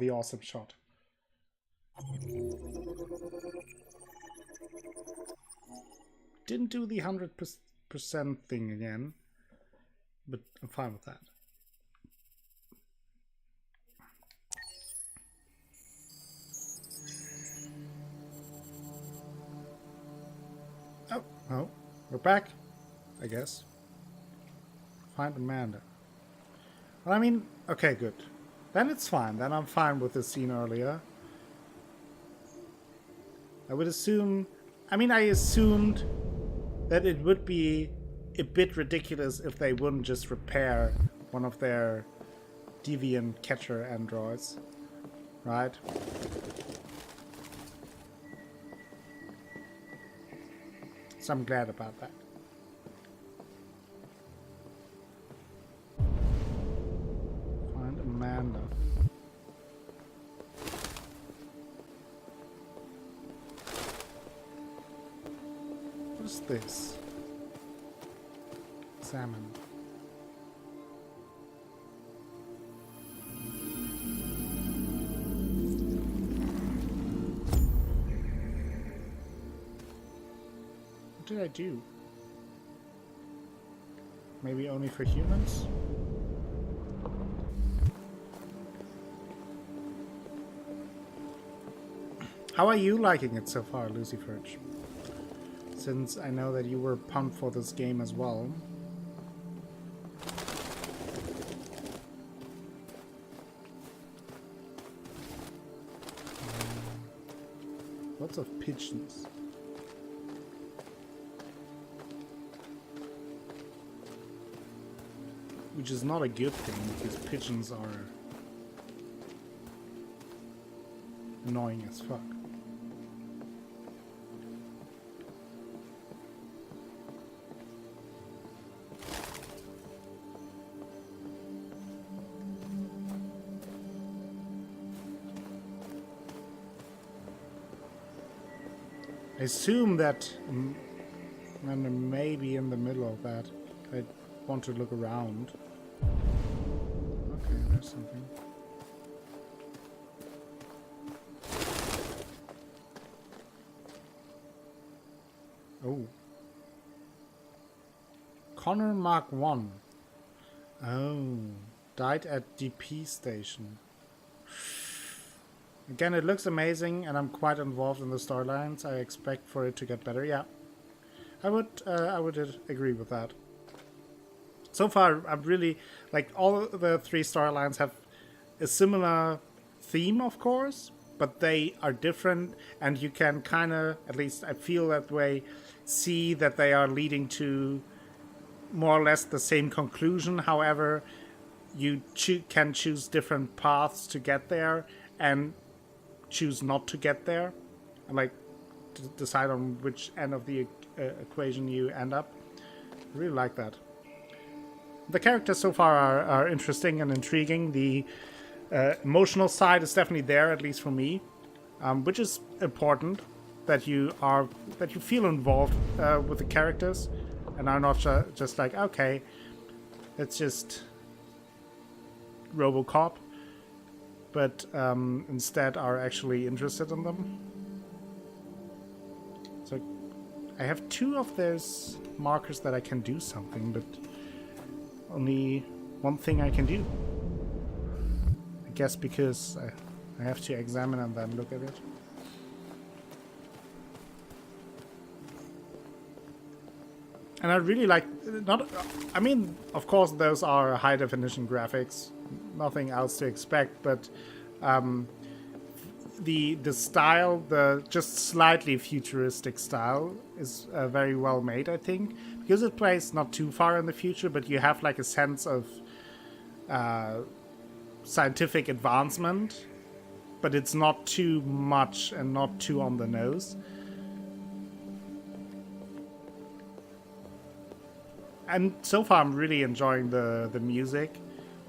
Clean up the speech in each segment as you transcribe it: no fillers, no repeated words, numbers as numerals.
the awesome shot. Didn't do the 100% thing again, but I'm fine with that. Oh, we're back, I guess. Find Amanda. Well, I mean, okay, good. Then it's fine. Then I'm fine with the scene earlier. I would assume... I mean, I assumed that it would be a bit ridiculous if they wouldn't just repair one of their deviant catcher androids. Right? So I'm glad about that. Find Amanda. What is this? Salmon. What did I do? Maybe only for humans? How are you liking it so far, Lucy Furch? Since I know that you were pumped for this game as well. Lots of pigeons. Which is not a good thing, because pigeons are annoying as fuck. I assume that when I'm maybe in the middle of that, I want to look around. Okay, there's something. Oh. Connor Mark 1. Oh. Died at DP station. Again, it looks amazing, and I'm quite involved in the storylines. I expect for it to get better. Yeah, I would agree with that. So far, I'm really like all the three storylines have a similar theme, of course, but they are different, and you can kind of, at least I feel that way, see that they are leading to more or less the same conclusion. However, you can choose different paths to get there, and choose not to get there, and like to decide on which end of the equation you end up. I really like that. The characters so far are interesting and intriguing. The emotional side is definitely there, at least for me, which is important, that you feel involved with the characters and are not just like, okay, it's just RoboCop, but instead are actually interested in them. So I have 2 of those markers that I can do something, but only one thing I can do. I guess because I have to examine and then look at it. And I really like, I mean, of course those are high definition graphics, nothing else to expect, but the style, the just slightly futuristic style is very well made, I think, because it plays not too far in the future, but you have like a sense of scientific advancement, but it's not too much and not too on the nose. And so far I'm really enjoying the music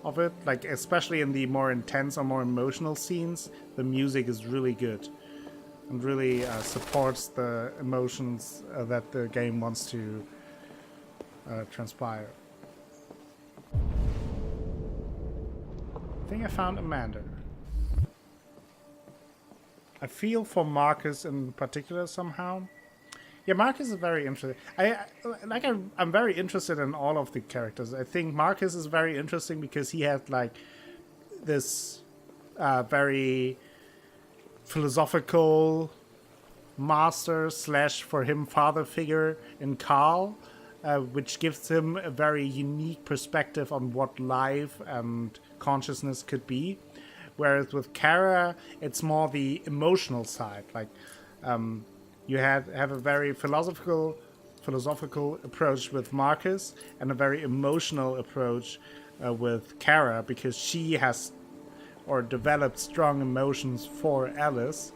of it, like especially in the more intense or more emotional scenes. The music is really good and really supports the emotions that the game wants to transpire. I think I found Amanda. I feel for Marcus in particular somehow. Yeah, Marcus is very interesting. I'm very interested in all of the characters. I think Marcus is very interesting because he has like this very philosophical master slash for him father figure in Carl, which gives him a very unique perspective on what life and consciousness could be. Whereas with Kara, it's more the emotional side. Like you have a very philosophical approach with Marcus and a very emotional approach with Kara, because she has or developed strong emotions for Alice,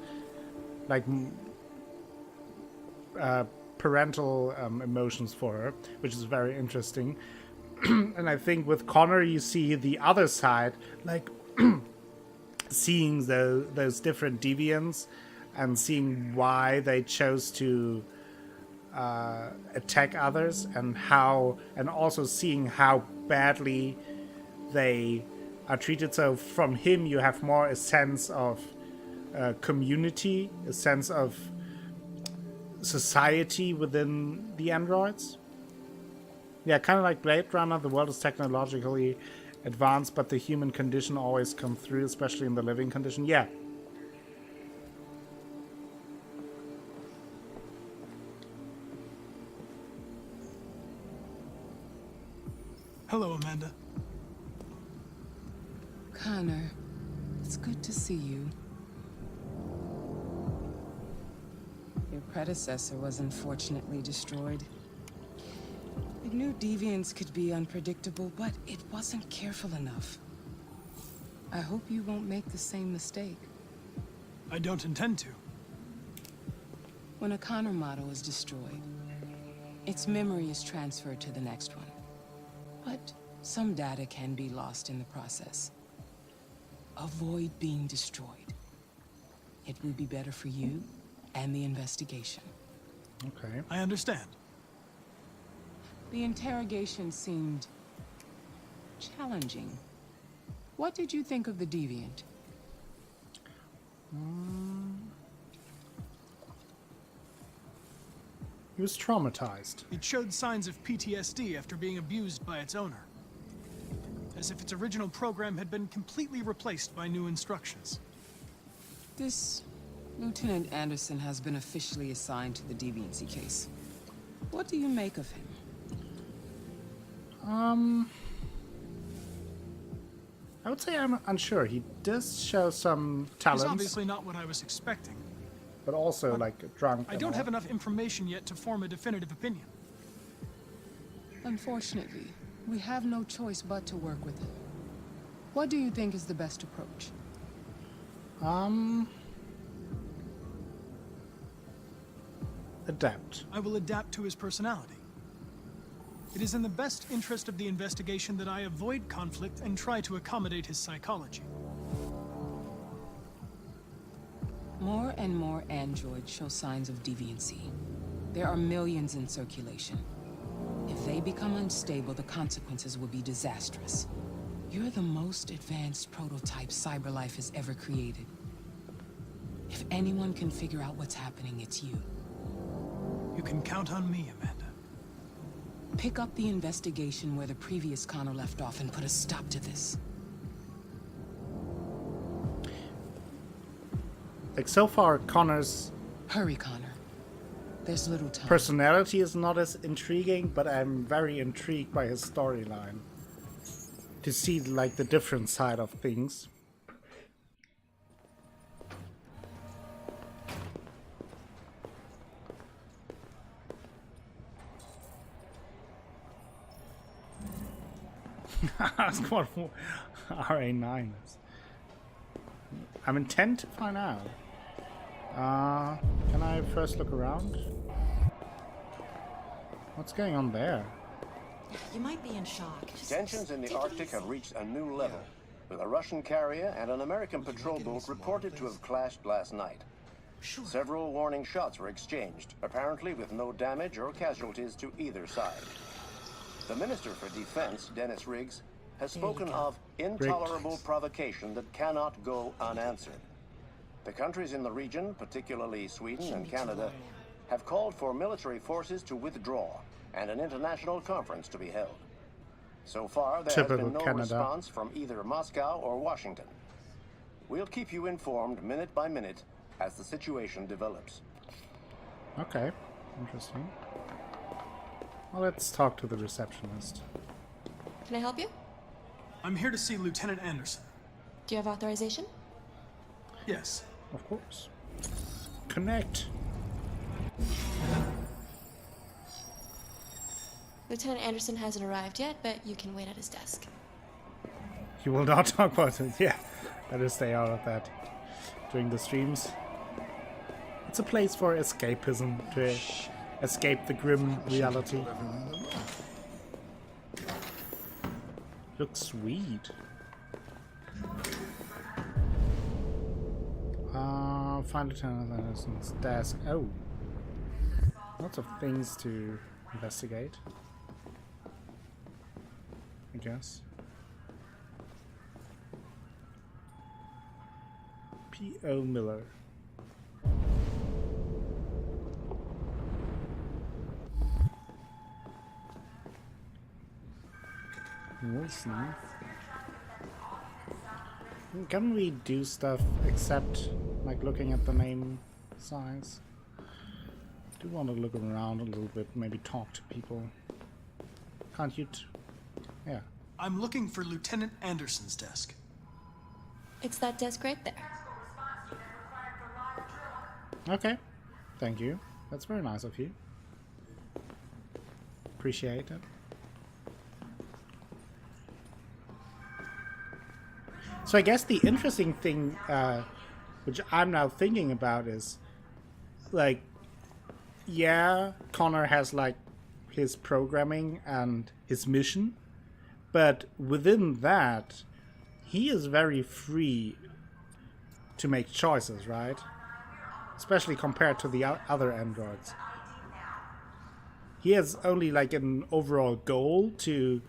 like parental emotions for her, which is very interesting. And I think with Connor you see the other side, like seeing those different deviants and seeing why they chose to attack others, and also seeing how badly they are treated. So from him you have more a sense of community, a sense of society within the androids. Yeah, kind of like Blade Runner, the world is technologically advanced, but the human condition always comes through, especially in the living condition. Yeah. Hello, Amanda. Connor, it's good to see you. Your predecessor was unfortunately destroyed. I knew deviants could be unpredictable, but it wasn't careful enough. I hope you won't make the same mistake. I don't intend to. When a Connor model is destroyed, its memory is transferred to the next one. But some data can be lost in the process. Avoid being destroyed. It will be better for you and the investigation. Okay. I understand. The interrogation seemed challenging. What did you think of the deviant? He was traumatized. It showed signs of PTSD after being abused by its owner. As if its original program had been completely replaced by new instructions. This Lieutenant Anderson has been officially assigned to the deviancy case. What do you make of him? I would say I'm unsure. He does show some talents. It's obviously not what I was expecting. But also like drunk. I don't have enough information yet to form a definitive opinion. Unfortunately, we have no choice but to work with him. What do you think is the best approach? Adapt. I will adapt to his personality. It is in the best interest of the investigation that I avoid conflict and try to accommodate his psychology. More and more androids show signs of deviancy. There are millions in circulation. If they become unstable, the consequences will be disastrous. You're the most advanced prototype CyberLife has ever created. If anyone can figure out what's happening, it's you. You can count on me, Amanda. Pick up the investigation where the previous Connor left off and put a stop to this. Like so far, Connor's Hurry, Connor. There's little time. personality is not as intriguing, but I'm very intrigued by his storyline. To see like the different side of things. That's what RA9 is. I'm intent to find out. Can I first look around? What's going on there? You might be in shock. Tensions in the Arctic have reached a new level, with a Russian carrier and an American patrol boat reported to have clashed last night. Several warning shots were exchanged, apparently with no damage or casualties to either side. The Minister for Defense, Dennis Riggs, has spoken of intolerable provocation that cannot go unanswered. The countries in the region, particularly Sweden and Canada, have called for military forces to withdraw and an international conference to be held. So far, there has been no response from either Moscow or Washington. We'll keep you informed minute by minute as the situation develops. Okay, interesting. Well, let's talk to the receptionist. Can I help you? I'm here to see Lieutenant Anderson. Do you have authorization? Yes. Of course. Connect. Lieutenant Anderson hasn't arrived yet, but you can wait at his desk. You will not talk about it. Yeah, better stay out of that during the streams. It's a place for escapism, to escape the grim reality. Looks sweet. Find Lieutenant Anderson's desk. Oh. Lots of things to investigate, I guess. P.O. Miller. Wilson. Can we do stuff except like looking at the name signs? I do want to look around a little bit, maybe talk to people. Can't you? Yeah. I'm looking for Lieutenant Anderson's desk. It's that desk right there. Okay. Thank you. That's very nice of you. Appreciate it. So I guess the interesting thing, which I'm now thinking about, is like, yeah, Connor has like his programming and his mission, but within that, he is very free to make choices, right? Especially compared to the other androids. He has only like an overall goal to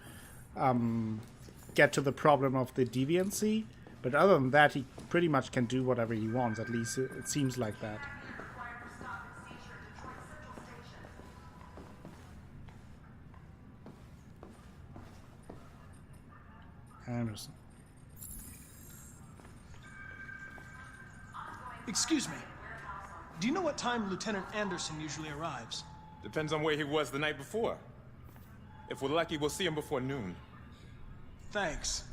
get to the problem of the deviancy, but other than that, he pretty much can do whatever he wants. At least it seems like that. Anderson. Excuse me. Do you know what time Lieutenant Anderson usually arrives? Depends on where he was the night before. If we're lucky, we'll see him before noon. Thanks.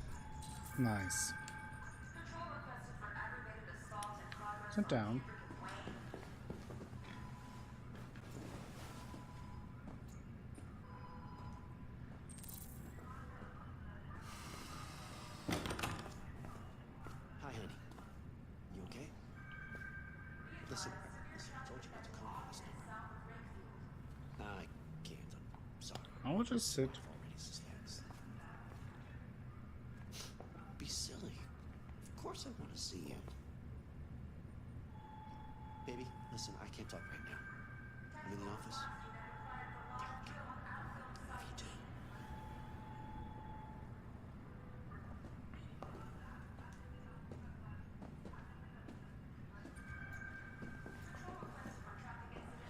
Nice. Sit down. Hi, honey. You okay? Listen, I told you not to call me this number. Nah, I can't. I'm sorry. I will just sit. Already suspects. Be silly. Of course I want to see you. Baby, listen, I can't talk right now. I'm in the office. Yeah, okay. Love you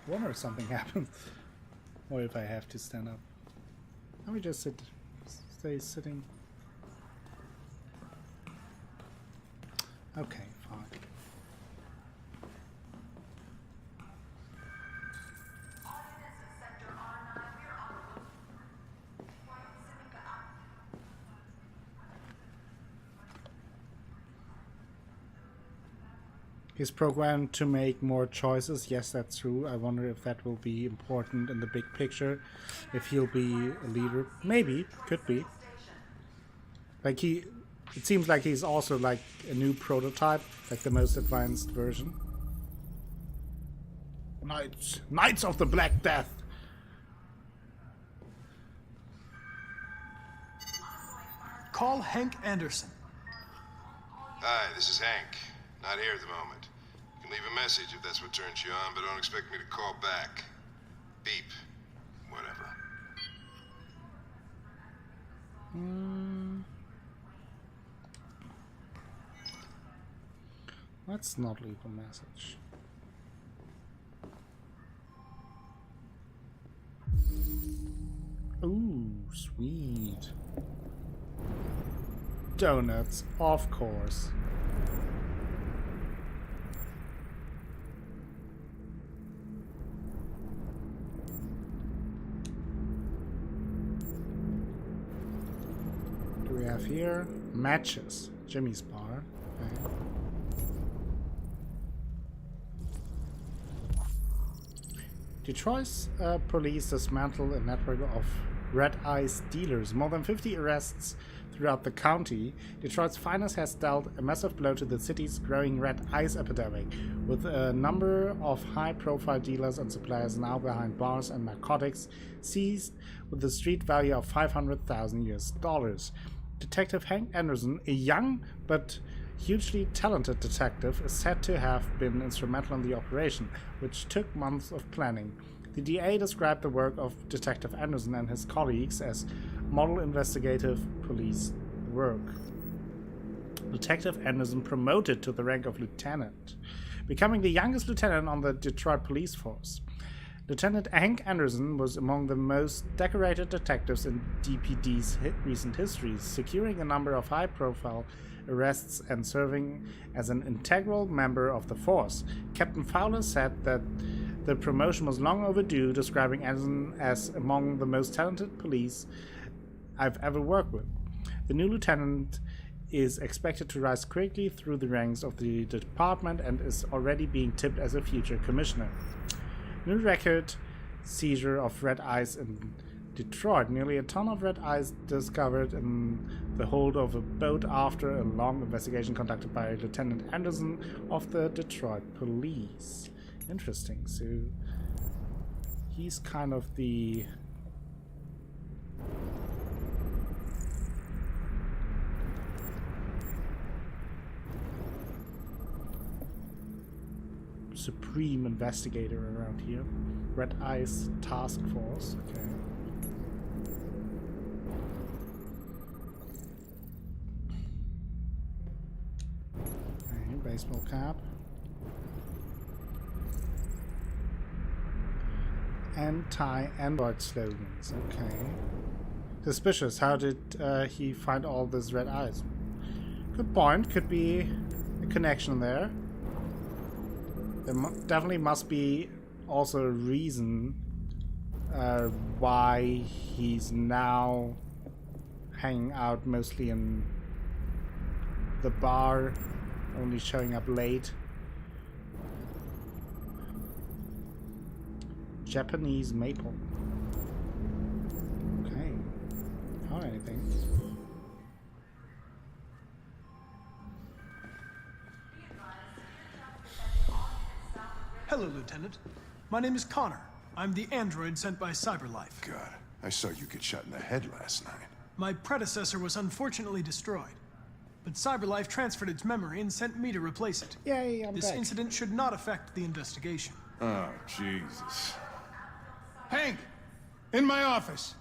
too. Wonder if something happens, or if I have to stand up. Let me just stay sitting. Okay, fine. He's programmed to make more choices. Yes, that's true. I wonder if that will be important in the big picture. If he'll be a leader. Maybe. Could be. Like it seems like he's also like a new prototype. Like the most advanced version. Knights of the Black Death. Call Hank Anderson. Hi, this is Hank. Not here at the moment. You can leave a message if that's what turns you on, but don't expect me to call back. Beep. Whatever. Let's not leave a message. Ooh, sweet. Donuts, of course. Do we have here? Matches. Jimmy's bar. Okay. Detroit's police dismantled a network of red ice dealers. More than 50 arrests throughout the county. Detroit's finest has dealt a massive blow to the city's growing red ice epidemic, with a number of high-profile dealers and suppliers now behind bars and narcotics seized with a street value of $500,000. Detective Hank Anderson, a young but hugely talented detective, is said to have been instrumental in the operation, which took months of planning. The DA described the work of Detective Anderson and his colleagues as model investigative police work. Detective Anderson promoted to the rank of lieutenant, becoming the youngest lieutenant on the Detroit police force. Lieutenant Hank Anderson was among the most decorated detectives in DPD's recent history, securing a number of high-profile arrests and serving as an integral member of the force. Captain Fowler said that the promotion was long overdue, describing Anderson as among the most talented police I've ever worked with. The new lieutenant is expected to rise quickly through the ranks of the department and is already being tipped as a future commissioner. New record seizure of red ice in Detroit. Nearly a ton of red ice discovered in the hold of a boat after a long investigation conducted by Lieutenant Anderson of the Detroit Police. Interesting. So he's kind of the supreme investigator around here. Red Ice Task Force. Okay. Okay, baseball cap. Anti-Android slogans. Okay. Suspicious. How did he find all this red ice? Good point. Could be a connection there. There definitely must be also a reason why he's now hanging out mostly in the bar, only showing up late. Japanese maple. Okay. Found anything? Hello, Lieutenant. My name is Connor. I'm the android sent by CyberLife. God, I saw you get shot in the head last night. My predecessor was unfortunately destroyed, but CyberLife transferred its memory and sent me to replace it. Yay, I'm This back. incident should not affect the investigation. Oh, Jesus. Hank! In my office!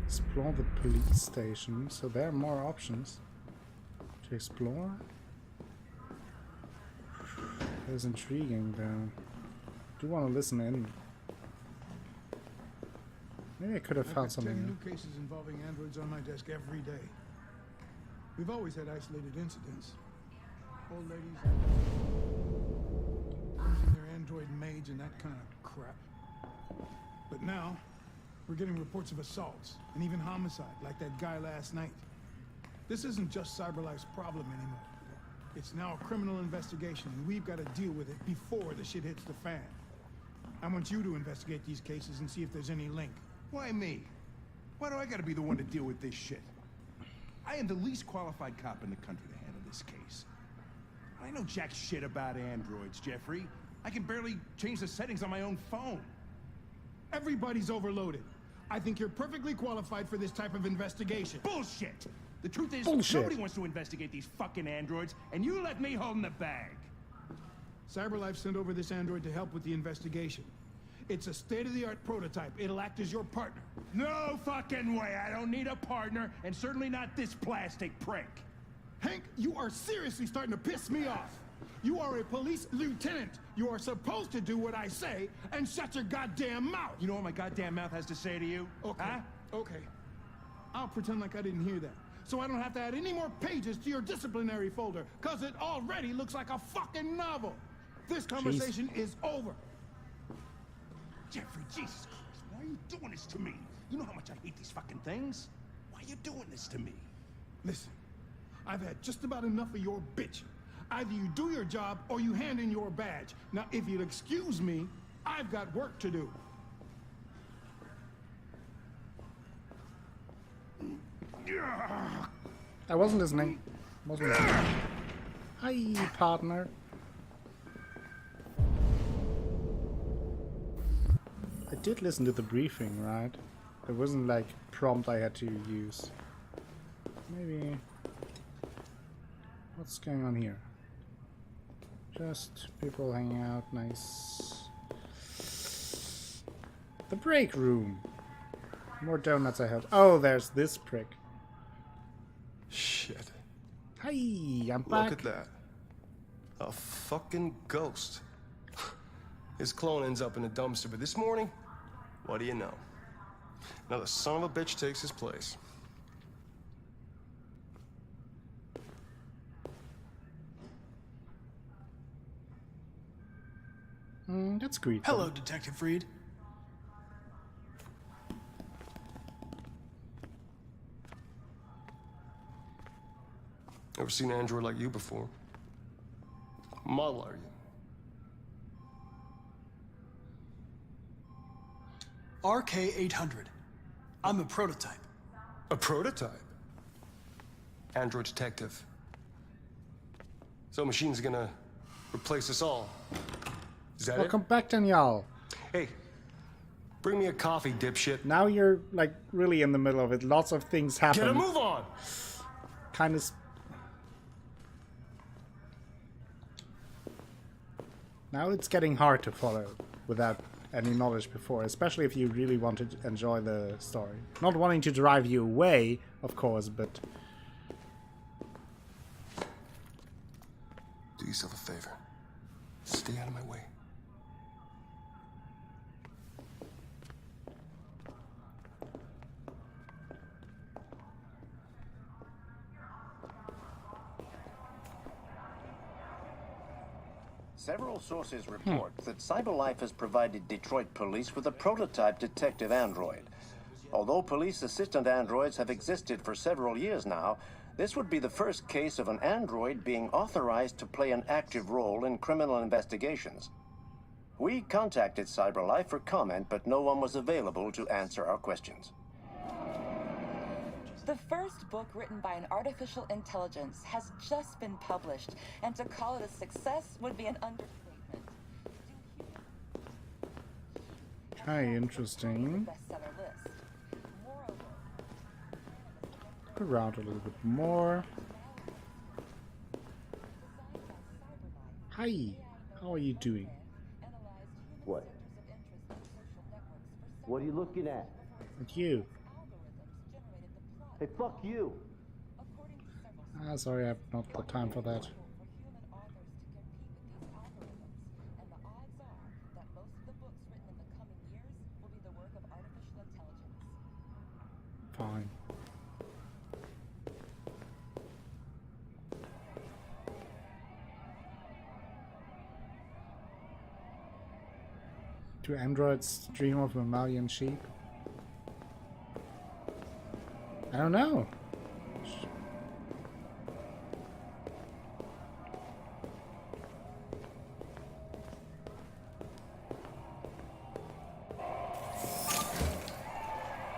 Explore the police station, so there are more options to explore. That is intriguing, though. I do want to listen in. Maybe I could have found something. 10 new cases involving androids on my desk every day. We've always had isolated incidents. Old ladies using their android maids and that kind of crap. But now, we're getting reports of assaults and even homicide, like that guy last night. This isn't just CyberLife's problem anymore. It's now a criminal investigation, and we've got to deal with it before the shit hits the fan. I want you to investigate these cases and see if there's any link. Why me? Why do I gotta be the one to deal with this shit? I am the least qualified cop in the country to handle this case. I know jack shit about androids, Jeffrey. I can barely change the settings on my own phone. Everybody's overloaded. I think you're perfectly qualified for this type of investigation. Bullshit! The truth is, Bullshit. nobody wants to investigate these fucking androids, and you let me hold in the bag. CyberLife sent over this android to help with the investigation. It's a state-of-the-art prototype. It'll act as your partner. No fucking way. I don't need a partner, and certainly not this plastic prick. Hank, you are seriously starting to piss me off. You are a police lieutenant. You are supposed to do what I say and shut your goddamn mouth. You know what my goddamn mouth has to say to you? Okay. Huh? Okay. I'll pretend like I didn't hear that. So I don't have to add any more pages to your disciplinary folder, because it already looks like a fucking novel. This conversation is over. Jeffrey, Jesus Christ, why are you doing this to me? You know how much I hate these fucking things? Why are you doing this to me? Listen, I've had just about enough of your bitching. Either you do your job or you hand in your badge. Now, if you'll excuse me, I've got work to do. I wasn't listening. Wasn't listening. Hi, partner. I did listen to the briefing, right? There wasn't like prompt I had to use. Maybe. What's going on here? Just people hanging out, nice. The break room. More donuts I have. Oh, there's this prick. Shit. Hi, I'm back. Look at that. A fucking ghost. His clone ends up in a dumpster, but this morning, what do you know? Another son of a bitch takes his place. That's creepy. Hello, Detective Reed. Ever seen an android like you before? Model, are you? RK-800. I'm a prototype. A prototype? Android detective. So machine's gonna replace us all. Is that Welcome back, Danielle. Hey, bring me a coffee, dipshit. Now you're like really in the middle of it. Lots of things happen. Get a move on! Kind of. Now it's getting hard to follow without any knowledge before, especially if you really want to enjoy the story. Not wanting to drive you away, of course, but... Do yourself a favor. Stay out of my way. Several sources report that CyberLife has provided Detroit police with a prototype detective android. Although police assistant androids have existed for several years now, this would be the first case of an android being authorized to play an active role in criminal investigations. We contacted CyberLife for comment, but no one was available to answer our questions. The first book written by an artificial intelligence has just been published, and to call it a success would be an understatement. Hi, interesting. Bestseller list. Moreover, Look around a little bit more. Hi, how are you doing? What? What are you looking at? And you? Hey, fuck you! Ah, sorry, I have not the time for that. Fine. Do androids dream of mammalian sheep? I don't know.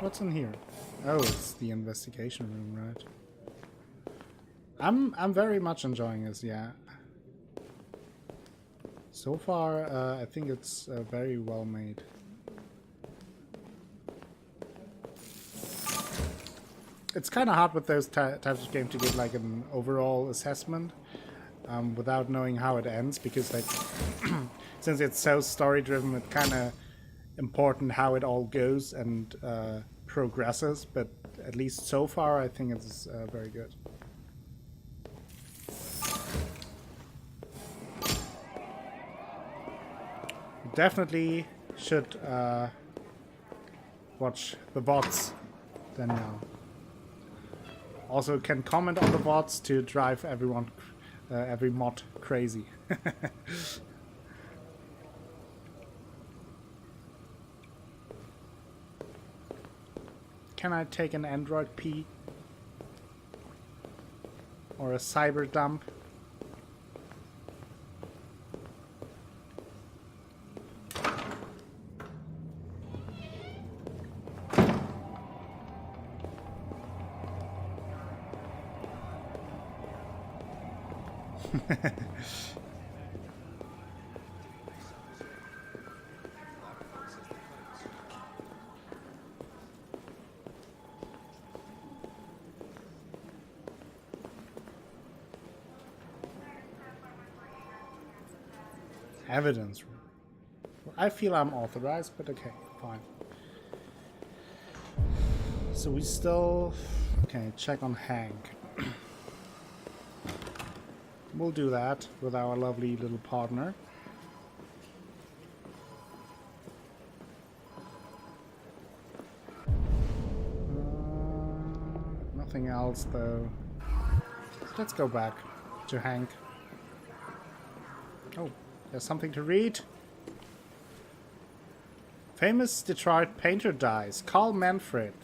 What's in here? Oh, it's the investigation room, right? I'm very much enjoying this, yeah. So far, I think it's very well made. It's kind of hard with those types of games to give like an overall assessment. without knowing how it ends, because like since it's so story driven, it's kind of important how it all goes and progresses. But at least so far, I think it's very good. Definitely should watch the VODs then now. Also can comment on the VODs to drive everyone, every mod crazy. Can I take an Android P? Or a cyber dump? Evidence. I feel I'm authorized, but okay, fine. So we still... Okay, check on Hank. We'll do that with our lovely little partner. Nothing else though. Let's go back to Hank. Oh, there's something to read. Famous Detroit painter dies. Carl Manfred,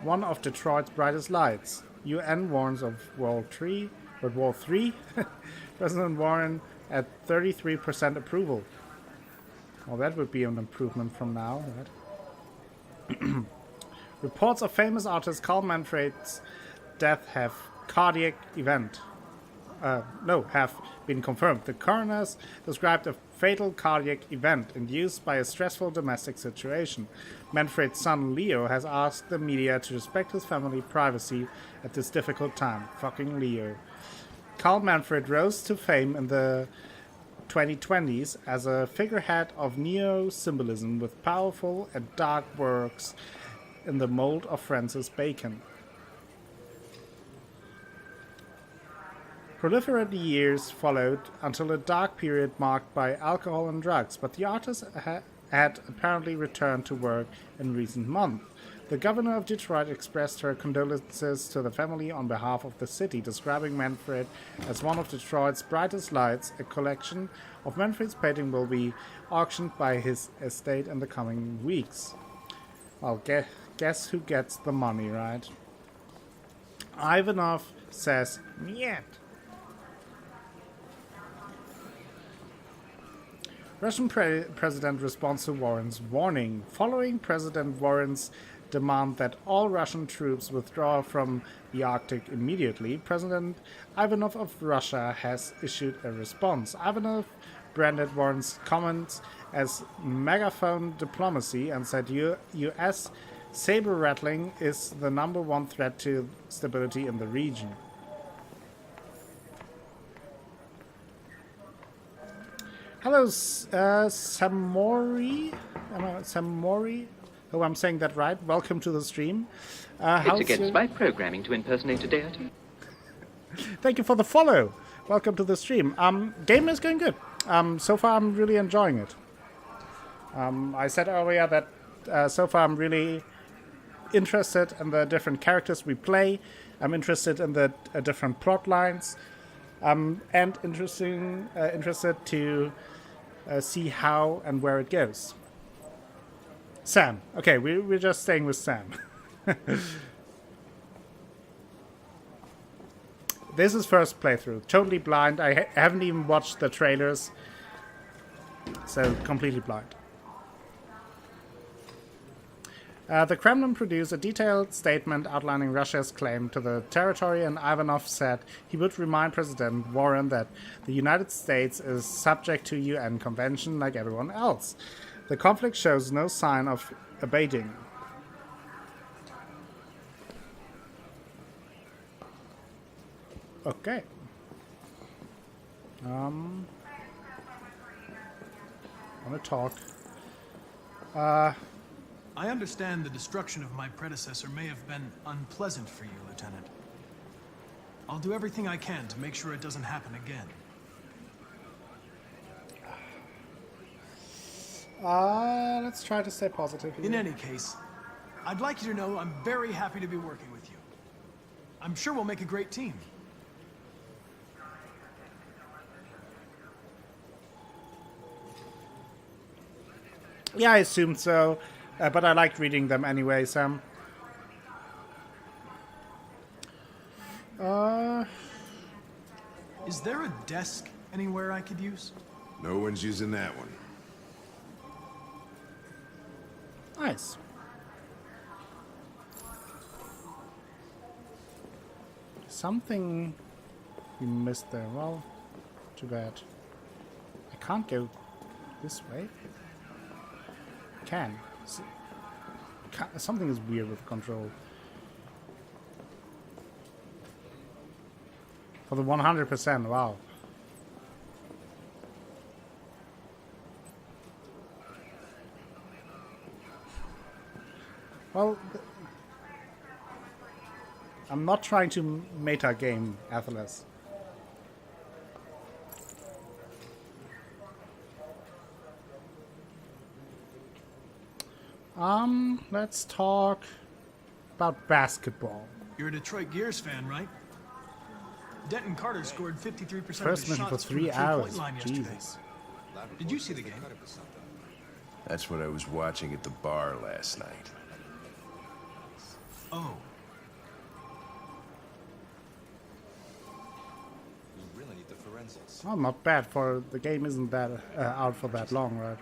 one of Detroit's brightest lights. UN warns of World III. But War III, President Warren at 33% approval. Well, that would be an improvement from now, right? Reports of famous artist Carl Manfred's death have have been confirmed. The coroners described a fatal cardiac event induced by a stressful domestic situation. Manfred's son Leo has asked the media to respect his family privacy at this difficult time. Fucking Leo. Carl Manfred rose to fame in the 2020s as a figurehead of neo-symbolism with powerful and dark works in the mold of Francis Bacon. Proliferate years followed until a dark period marked by alcohol and drugs, but the artist had apparently returned to work in recent months. The governor of Detroit expressed her condolences to the family on behalf of the city, describing Manfred as one of Detroit's brightest lights. A collection of Manfred's paintings will be auctioned by his estate in the coming weeks. Well, guess who gets the money, right? Ivanov says, "Niet." Russian president responds to Warren's warning. Following President Warren's demand that all Russian troops withdraw from the Arctic immediately, President Ivanov of Russia has issued a response. Ivanov branded Warren's comments as megaphone diplomacy and said U.S. saber-rattling is the #1 threat to stability in the region. Hello, Samori. Samori? Oh, I'm saying that right. Welcome to the stream. It's against my programming to impersonate a deity. Thank you for the follow. Welcome to the stream. Game is going good. So far, I'm really enjoying it. I said earlier that so far I'm really interested in the different characters we play. I'm interested in the different plot lines. And interested to see how and where it goes. Sam. Okay, we're just staying with Sam. This is first playthrough. Totally blind. I haven't even watched the trailers. So, completely blind. The Kremlin produced a detailed statement outlining Russia's claim to the territory, and Ivanov said he would remind President Warren that the United States is subject to UN convention like everyone else. The conflict shows no sign of abating. Okay. Want to talk. I understand the destruction of my predecessor may have been unpleasant for you, Lieutenant. I'll do everything I can to make sure it doesn't happen again. Let's try to stay positive here. In any case, I'd like you to know I'm very happy to be working with you. I'm sure we'll make a great team. Yeah, I assumed so, but I liked reading them anyway, Sam. Is there a desk anywhere I could use? No one's using that one. Nice. Something we missed there. Well, too bad. I can't go this way. Can. Something is weird with control. For the 100%, wow. Well, I'm not trying to meta game Atlas. Let's talk about basketball. You're a Detroit Gears fan, right? Denton Carter scored 53% of First his mission for shots from 3 the hours. three-point line yesterday. Jesus. Did you see the game? That's what I was watching at the bar last night. Oh. We really need the forensics. Well, not bad for the game isn't that out for that long, right?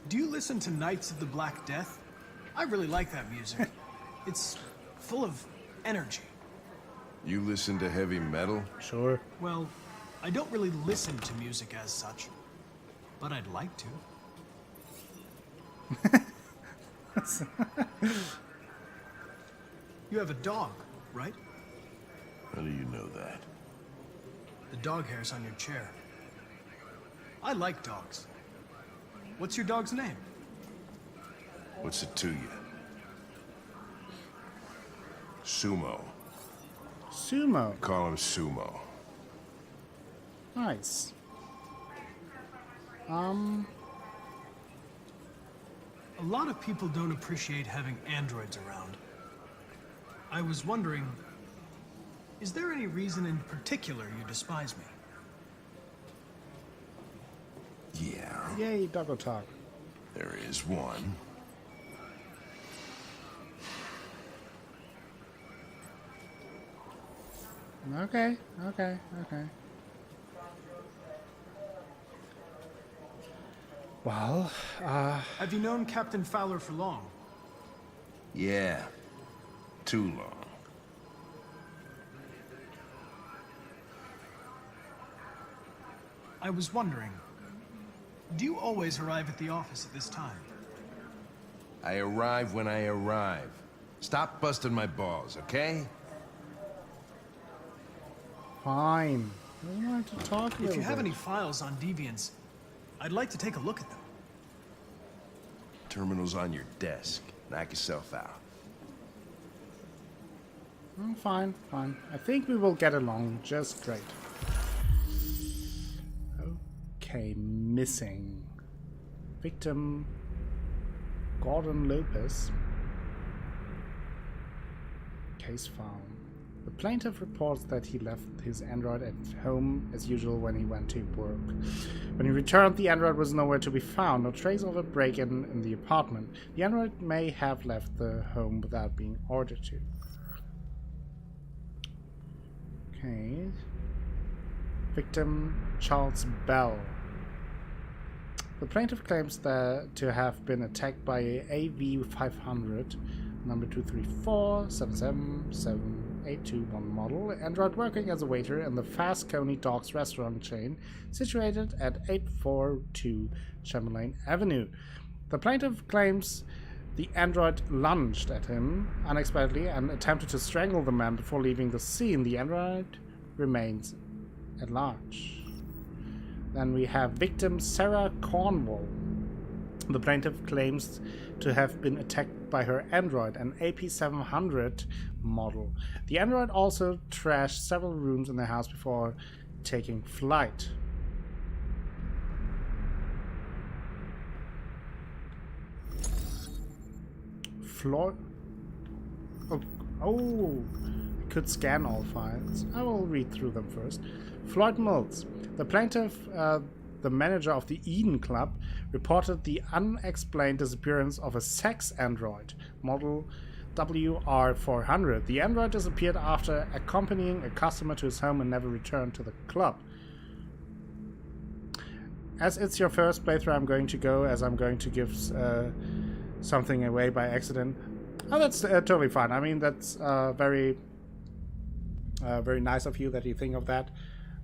Do you listen to Knights of the Black Death? I really like that music. It's full of energy. You listen to heavy metal? Sure. Well, I don't really listen to music as such, but I'd like to. You have a dog, right? How do you know that? The dog hair's on your chair. I like dogs. What's your dog's name? What's it to you? Sumo. Sumo. Call him Sumo. Nice. A lot of people don't appreciate having androids around. I was wondering, is there any reason in particular you despise me? Yeah. Yay, doggo talk. There is one. Okay. Well, Have you known Captain Fowler for long? Yeah. Too long. I was wondering, do you always arrive at the office at this time? I arrive when I arrive. Stop busting my balls, okay? fine. I wanted to talk a If you little have bit. any files on Deviants, I'd like to take a look at them. Terminal's on your desk. Knock yourself out. Fine. I think we will get along just great. Okay, missing. Victim Gordon Lopez. Case found. The plaintiff reports that he left his android at home as usual when he went to work. When he returned, the android was nowhere to be found, no trace of a break-in in the apartment. The android may have left the home without being ordered to. Okay. Victim Charles Bell. The plaintiff claims that to have been attacked by a AV-500, number 234-777-821 model, android working as a waiter in the Fast Coney Dogs restaurant chain situated at 842 Chamberlain Avenue. The plaintiff claims The android lunged at him unexpectedly and attempted to strangle the man before leaving the scene. The android remains at large. Then we have victim Sarah Cornwall. The plaintiff claims to have been attacked by her android, an AP700 model. The android also trashed several rooms in the house before taking flight. Floor. Oh, I could scan all files. I will read through them first. Floyd Mills. The plaintiff, the manager of the Eden Club, reported the unexplained disappearance of a sex android, model WR400. The android disappeared after accompanying a customer to his home and never returned to the club. As it's your first playthrough, I'm going to go, as I'm going to give something away by accident. Oh, that's totally fine. I mean, that's very nice of you that you think of that.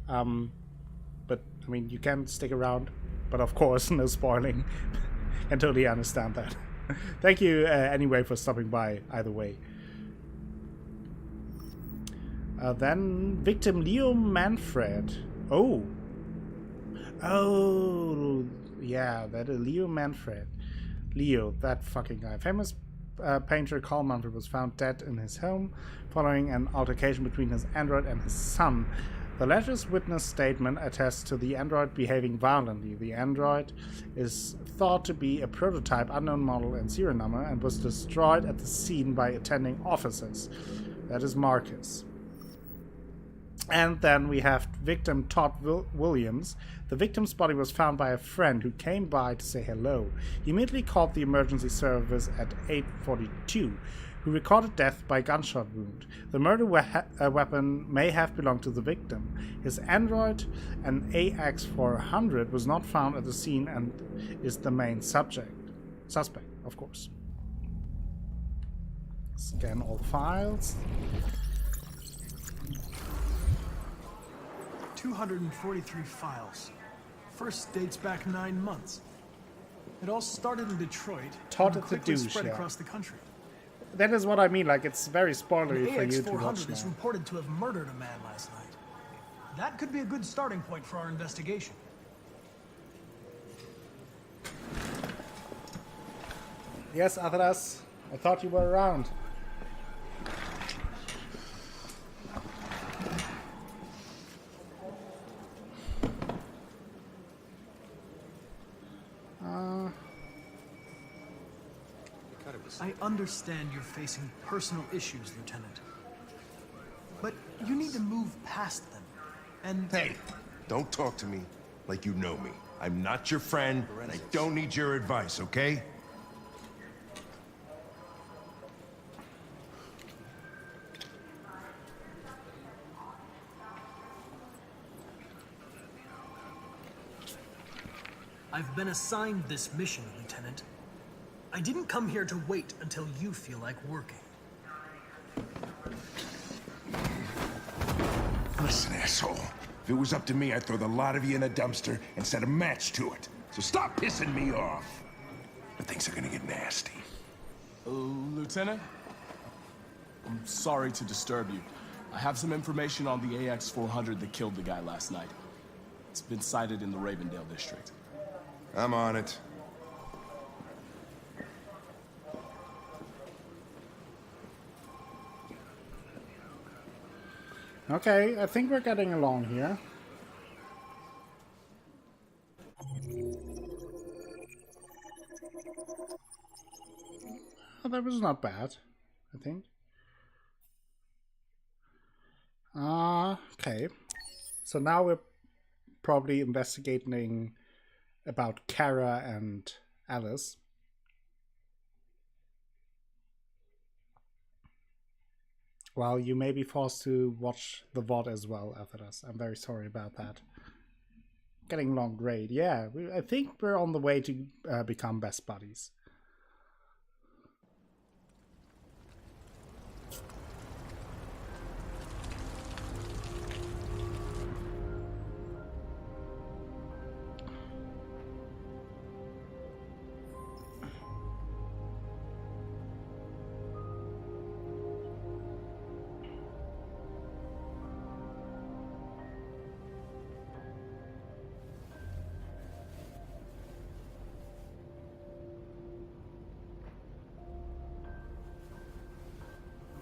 But, I mean, you can stick around. But, of course, no spoiling. Can totally understand that. Thank you, anyway, for stopping by, either way. Then, victim Leo Manfred. Oh, yeah, that is Leo Manfred. Leo, that fucking guy. Famous painter Carl Manfred was found dead in his home following an altercation between his android and his son. The latter's witness statement attests to the android behaving violently. The android is thought to be a prototype, unknown model and serial number, and was destroyed at the scene by attending officers. That is Marcus. And then we have victim Todd Williams. The victim's body was found by a friend who came by to say hello. He immediately called the emergency service at 8:42, who recorded death by gunshot wound. The murder weapon may have belonged to the victim. His android, an AX400, was not found at the scene and is the main suspect, of course. Scan all files. 243 files. First dates back 9 months. It all started in Detroit Todd and at the quickly douche, spread yeah. across the country. That is what I mean, like, it's very spoilery The for you to watch AX400 is now. reported to have murdered a man last night. That could be a good starting point for our investigation. Yes, Athras, I thought you were around. I understand you're facing personal issues, Lieutenant. But you need to move past them. And Hey, don't talk to me like you know me. I'm not your friend, and I don't need your advice, okay? I've been assigned this mission, Lieutenant. I didn't come here to wait until you feel like working. Listen, asshole. If it was up to me, I'd throw the lot of you in a dumpster and set a match to it. So stop pissing me off. But things are gonna get nasty. Lieutenant? I'm sorry to disturb you. I have some information on the AX400 that killed the guy last night. It's been sighted in the Ravendale district. I'm on it. Okay, I think we're getting along here. Oh, that was not bad, I think. Okay. So now we're probably investigating about Kara and Alice. Well, you may be forced to watch the VOD as well after this. I'm very sorry about that. Getting along great. Yeah, I think we're on the way to become best buddies.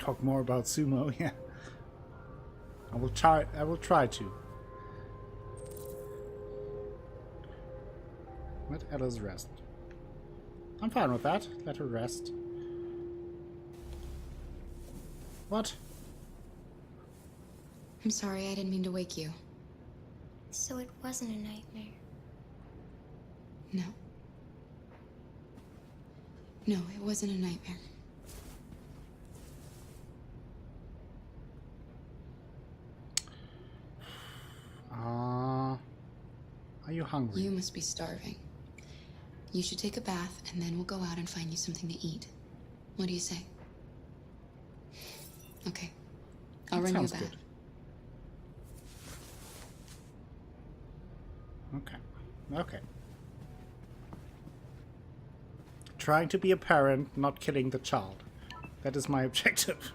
Talk more about sumo, yeah. I will try to. Let Alice rest. I'm fine with that. Let her rest. What? I'm sorry, I didn't mean to wake you. So it wasn't a nightmare. No. No, it wasn't a nightmare. Are you hungry? You must be starving. You should take a bath, and then we'll go out and find you something to eat. What do you say? Okay. I'll run you a bath. Good. Okay. Trying to be a parent, not killing the child. That is my objective.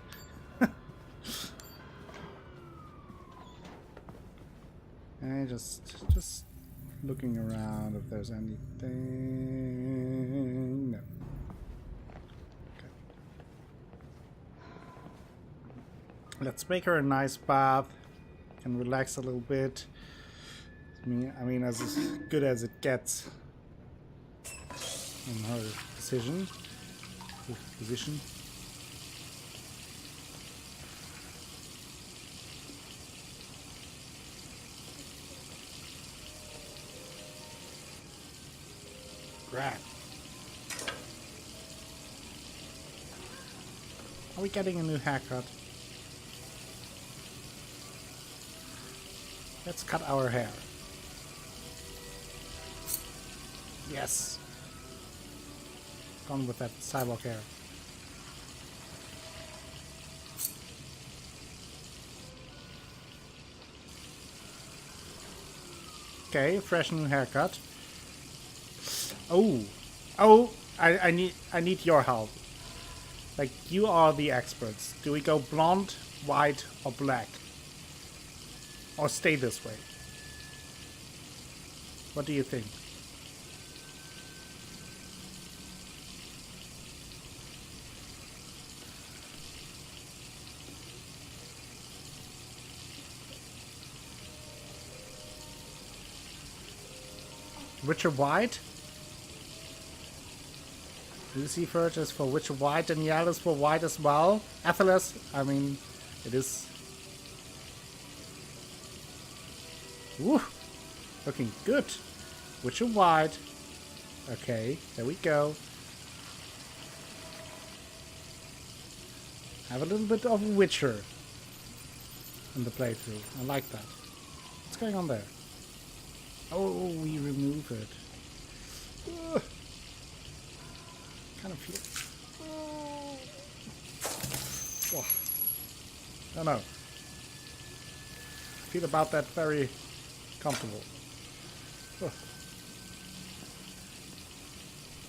And just looking around if there's anything. No. Okay. Let's make her a nice bath and relax a little bit. I mean, as good as it gets in her position. Right. Are we getting a new haircut? Let's cut our hair. Yes. Gone with that cyborg hair. Okay, fresh new haircut. Oh, I need your help. Like, you are the experts. Do we go blonde, white, or black? Or stay this way? What do you think? Witcher White? Lucifer is for Witcher White, Danielle is for white as well. Athelas, I mean, it is... Woo! Looking good. Witcher White. Okay, there we go. Have a little bit of Witcher in the playthrough. I like that. What's going on there? Oh, we remove it. Ugh. Kind of feel... Oh. Don't know. Feel about that very comfortable. Ugh.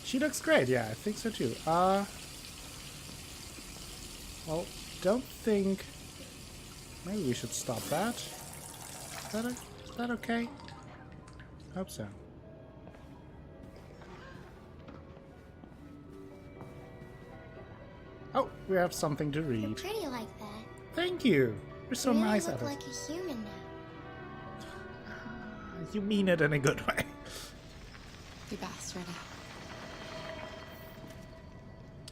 She looks great, yeah, I think so too. Well, don't think... Maybe we should stop that. Is that okay? Hope so. Oh, we have something to read. You're pretty like that. Thank you. You're so you nice look at it. like a human now. You mean it in a good way. Your bath's ready.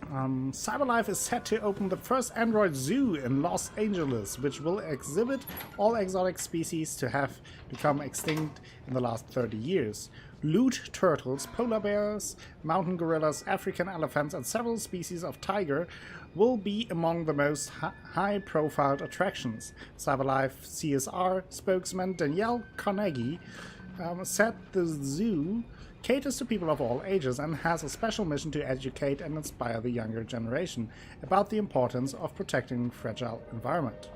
CyberLife is set to open the first Android zoo in Los Angeles, which will exhibit all exotic species to have become extinct in the last 30 years. Loot turtles, polar bears, mountain gorillas, African elephants, and several species of tiger will be among the most high-profile attractions. CyberLife CSR spokesman Danielle Carnegie said the zoo caters to people of all ages and has a special mission to educate and inspire the younger generation about the importance of protecting fragile environment.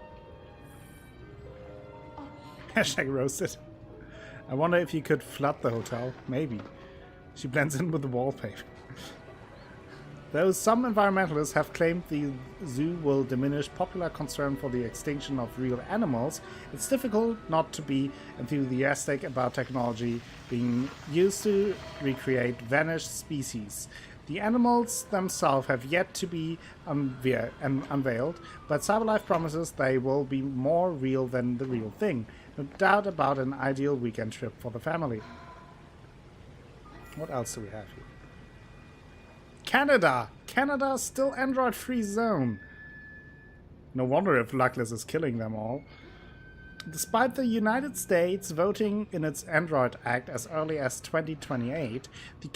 Hashtag roasted. I wonder if you could flood the hotel. Maybe. She blends in with the wallpaper. Though some environmentalists have claimed the zoo will diminish popular concern for the extinction of real animals, it's difficult not to be enthusiastic about technology being used to recreate vanished species. The animals themselves have yet to be unveiled, but Cyberlife promises they will be more real than the real thing. No doubt about an ideal weekend trip for the family. What else do we have here? Canada! Canada's still android-free zone. No wonder if Luckless is killing them all. Despite the United States voting in its Android Act as early as 2028, the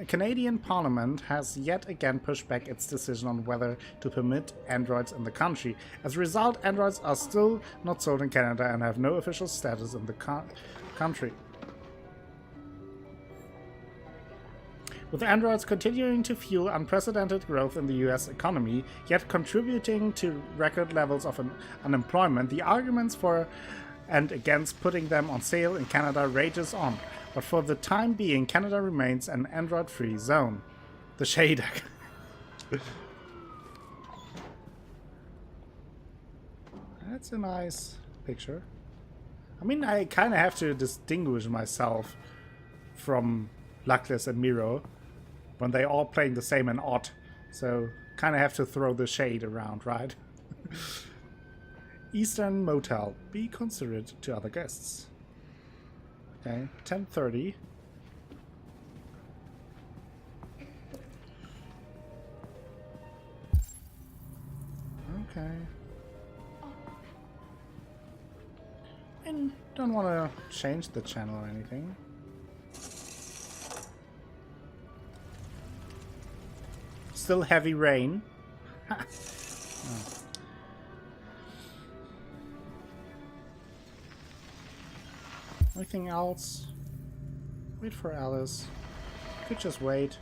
Canadian Parliament has yet again pushed back its decision on whether to permit androids in the country. As a result, androids are still not sold in Canada and have no official status in the country. With androids continuing to fuel unprecedented growth in the US economy, yet contributing to record levels of unemployment, the arguments for and against putting them on sale in Canada rages on. But for the time being, Canada remains an android-free zone. The shader. That's a nice picture. I mean, I kind of have to distinguish myself from Luckless and Miro when they all playing the same and odd, so kind of have to throw the shade around, right? Eastern Motel, be considerate to other guests. Okay, 10:30. Okay. And don't want to change the channel or anything. Still heavy rain. Oh. Anything else? Wait for Alice. Could just wait.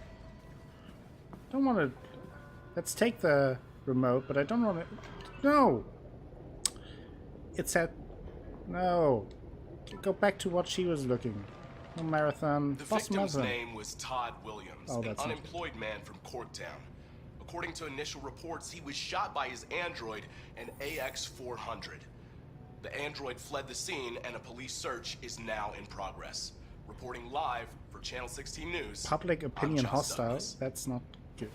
Don't want to. Let's take the remote, but I don't want to. No! It said. No. Go back to what she was looking. No marathon. The victim's name was Todd Williams, an unemployed man from Corktown. According to initial reports, he was shot by his android, an AX-400. The android fled the scene, and a police search is now in progress. Reporting live for Channel 16 News. Public opinion hostile. That's not good.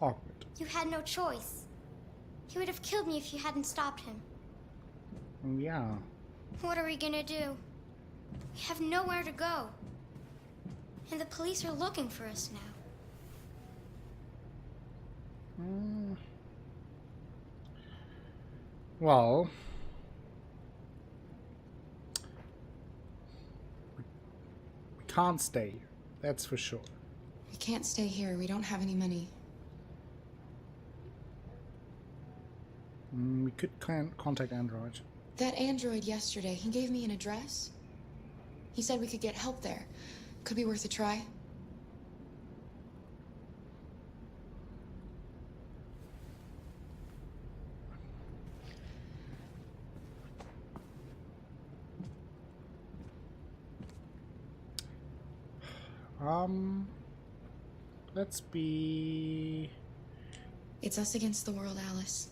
Awkward. You had no choice. He would have killed me if you hadn't stopped him. Yeah. What are we gonna do? We have nowhere to go. And the police are looking for us now. Well, we can't stay here. That's for sure. We can't stay here. We don't have any money. We could contact Android. That android yesterday, he gave me an address. He said we could get help there. Could be worth a try. Let's be... It's us against the world, Alice.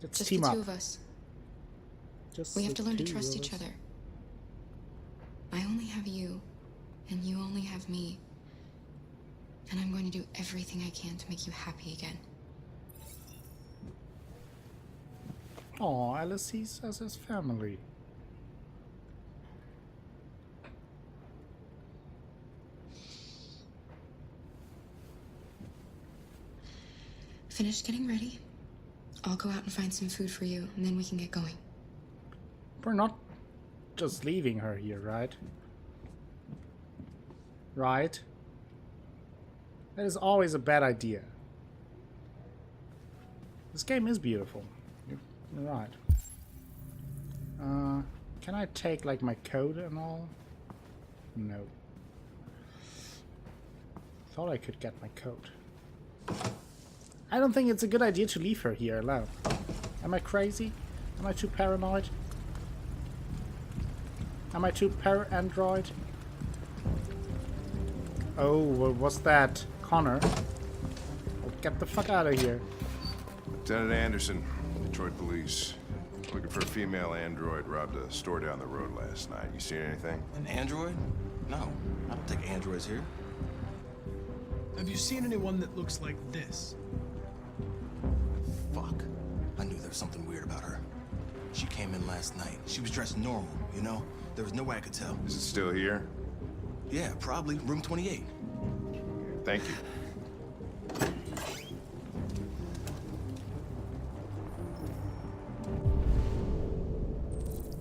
Let's just team the up. two of us. Just we have to learn to trust of each us. other. I only have you, and you only have me. And I'm going to do everything I can to make you happy again. Oh, Alice sees us as family. Finish getting ready. I'll go out and find some food for you, and then we can get going. We're not just leaving her here, right? Right? That is always a bad idea. This game is beautiful. You're right. Can I take, like, my coat and all? No. Thought I could get my coat. I don't think it's a good idea to leave her here alone. Am I crazy? Am I too paranoid? Am I too android? Oh, what was that? Connor? Oh, get the fuck out of here. Lieutenant Anderson, Detroit Police. Looking for a female android robbed a store down the road last night. You seen anything? An android? No, I don't take androids here. Have you seen anyone that looks like this? Fuck. I knew there was something weird about her. She came in last night. She was dressed normal, you know? There was no way I could tell. Is it still here? Yeah, probably. Room 28. Thank you.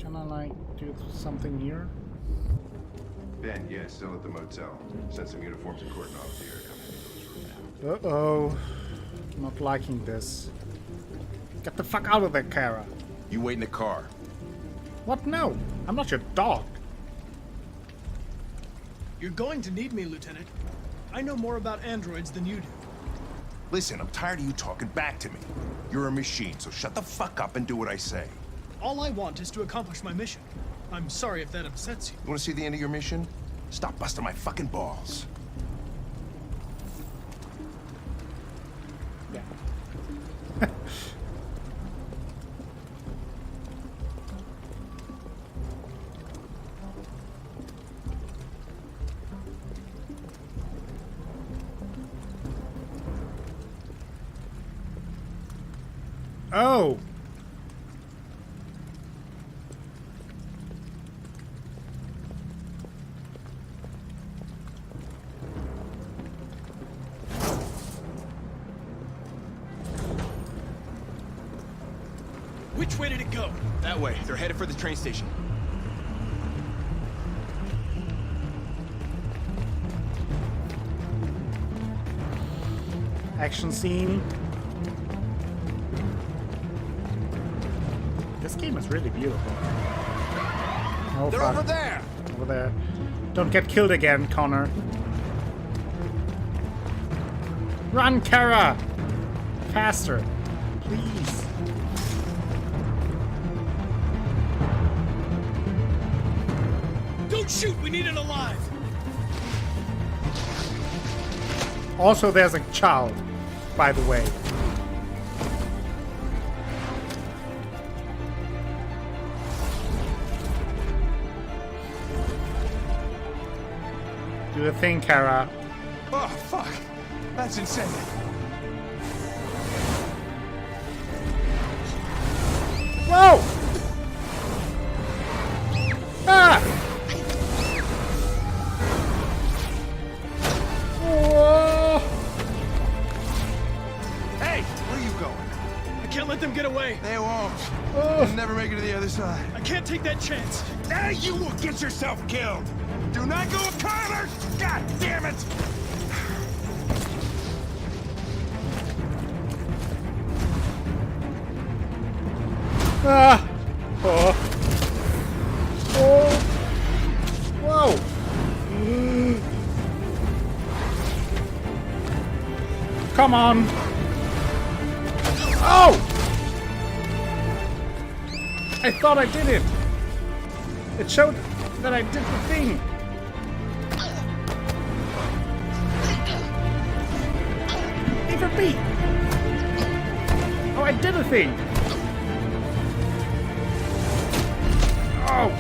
Can I, like, do something here? Ben, yeah, still at the motel. Sent some uniforms and cordon off the area. Come in those rooms. Uh-oh. Not liking this. Get the fuck out of there, Kara. You wait in the car. What? No. I'm not your dog. You're going to need me, Lieutenant. I know more about androids than you do. Listen, I'm tired of you talking back to me. You're a machine, so shut the fuck up and do what I say. All I want is to accomplish my mission. I'm sorry if that upsets you. You want to see the end of your mission? Stop busting my fucking balls. Yeah. Oh! Which way did it go? That way. They're headed for the train station. Action scene. This game is really beautiful. Oh, They're fuck. over there! Over there. Don't get killed again, Connor. Run, Kara! Faster. Please. Don't shoot! We need it alive! Also, there's a child, by the way. Do the thing, Kara. Oh, fuck. That's insane. Whoa! Ah! Whoa! Hey, where are you going? I can't let them get away. They won't. Oh. You'll never make it to the other side. I can't take that chance. Now you will get yourself killed. Do not go with Connor! God damn it! Ah! Oh! Oh! Whoa! Come on! Oh! I thought I did it! It showed that I did the thing! A for B! Oh, I did a thing! Oh!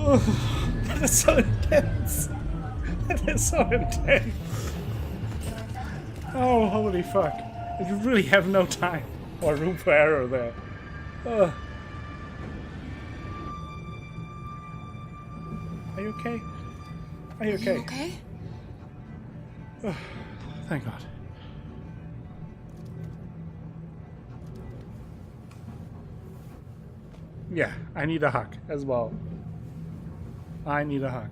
Oh, that is so intense. That is so intense. Oh, holy fuck. You really have no time or room for error there. Are you okay? Are you okay? You okay? Oh, thank God. Yeah, I need a hug as well. I need a hug.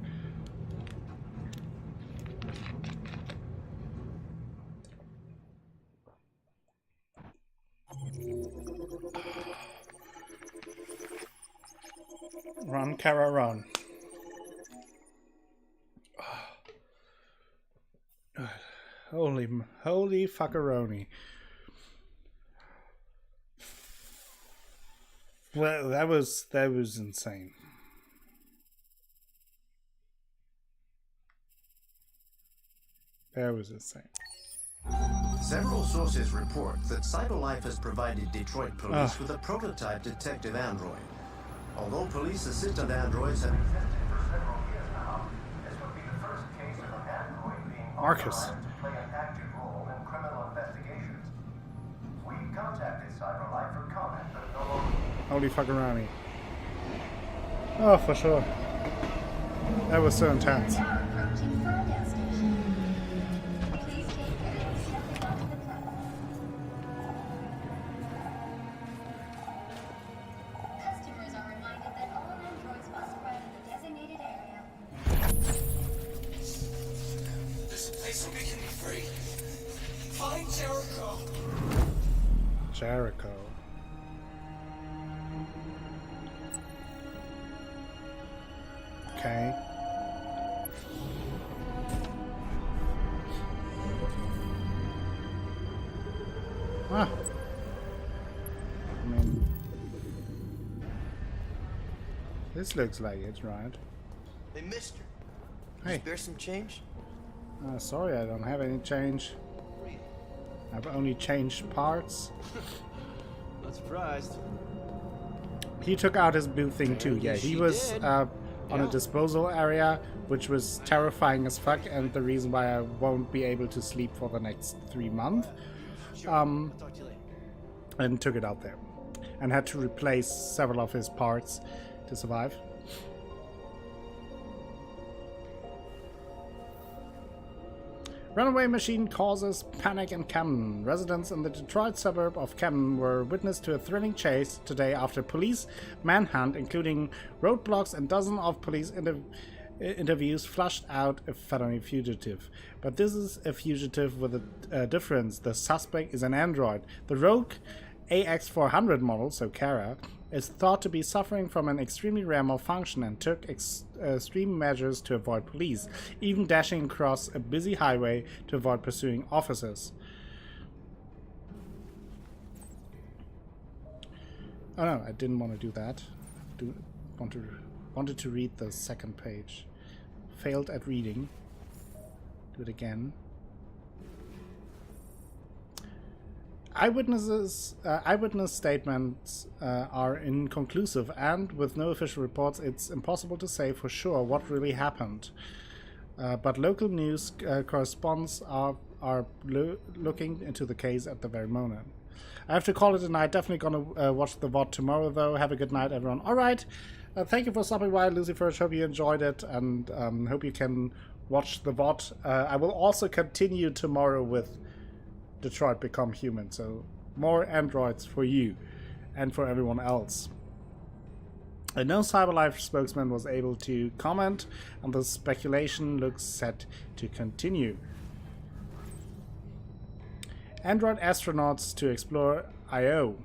Run, Kara, run. Holy fuckeroni. Well, that was insane. That was insane. Several sources report that CyberLife has provided Detroit police with a prototype detective android. Although police assistant androids have existed for several years now, this would be the first case of an android being authorized to play an active role in criminal investigations. We contacted CyberLife for comment, but no longer. Holy fucking Ronnie. Oh, for sure. That was so intense. Find Jericho. Jericho. Okay. Ah. I mean, this looks like it, right? Hey, mister. Hey. Spare some change? Sorry, I don't have any change. I've only changed parts. Not surprised. He took out his blue thing too. Yeah, he was on a disposal area, which was terrifying as fuck, and the reason why I won't be able to sleep for the next 3 months. I'll talk to you later. And took it out there, and had to replace several of his parts to survive. Runaway machine causes panic in Camden. Residents in the Detroit suburb of Camden were witness to a thrilling chase today after police manhunt, including roadblocks and dozens of police interviews, flushed out a felony fugitive. But this is a fugitive with a difference. The suspect is an android. The rogue AX400 model, so Kara, is thought to be suffering from an extremely rare malfunction and took extreme measures to avoid police, even dashing across a busy highway to avoid pursuing officers. Oh no, I didn't want to do that. Wanted to read the second page. Failed at reading. Do it again. Eyewitness statements are inconclusive, and with no official reports, it's impossible to say for sure what really happened. But local news correspondents are looking into the case at the very moment. I have to call it a night. Definitely gonna watch the VOD tomorrow, though. Have a good night, everyone. All right. Thank you for stopping by, Lucifer. Hope you enjoyed it, and hope you can watch the VOD. I will also continue tomorrow with Detroit Become Human, so more androids for you and for everyone else. No CyberLife spokesman was able to comment, and the speculation looks set to continue. Android astronauts to explore Io.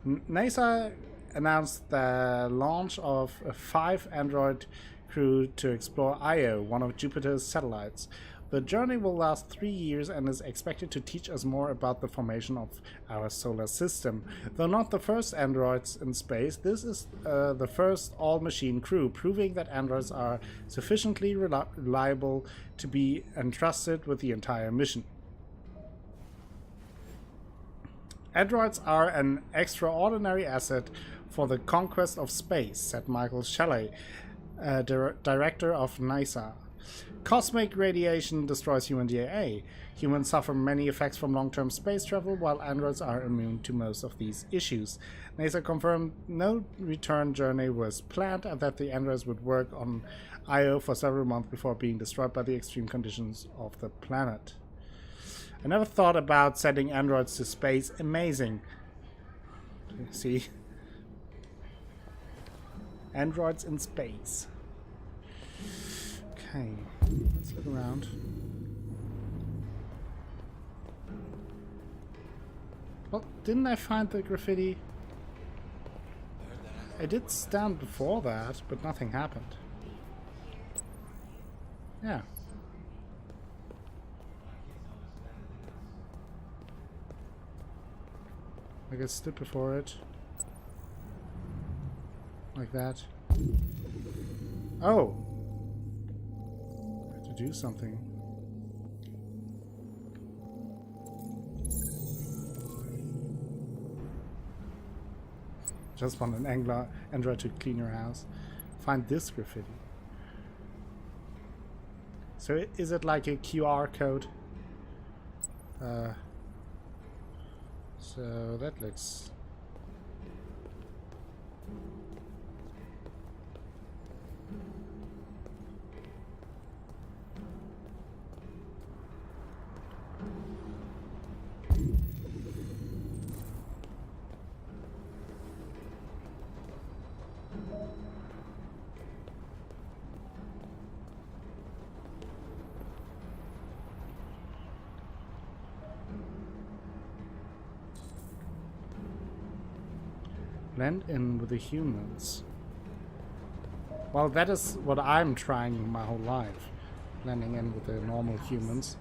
NASA announced the launch of a 5 Android crew to explore Io, one of Jupiter's satellites. The journey will last 3 years and is expected to teach us more about the formation of our solar system. Though not the first androids in space, this is the first all-machine crew, proving that androids are sufficiently reliable to be entrusted with the entire mission. Androids are an extraordinary asset for the conquest of space, said Michael Shelley, director of NASA. Cosmic radiation destroys human DNA. Humans suffer many effects from long-term space travel, while androids are immune to most of these issues. NASA confirmed no return journey was planned and that the androids would work on Io for several months before being destroyed by the extreme conditions of the planet. I never thought about sending androids to space. Amazing. See? Androids in space. Okay, let's look around. Well, didn't I find the graffiti? I did stand before that, but nothing happened. Yeah. Like I stood before it. Like that. Oh! do something. Just want an Android to clean your house. Find this graffiti. So is it like a QR code? So that looks... Blend in with the humans. Well, that is what I'm trying my whole life. Blending in with the normal humans.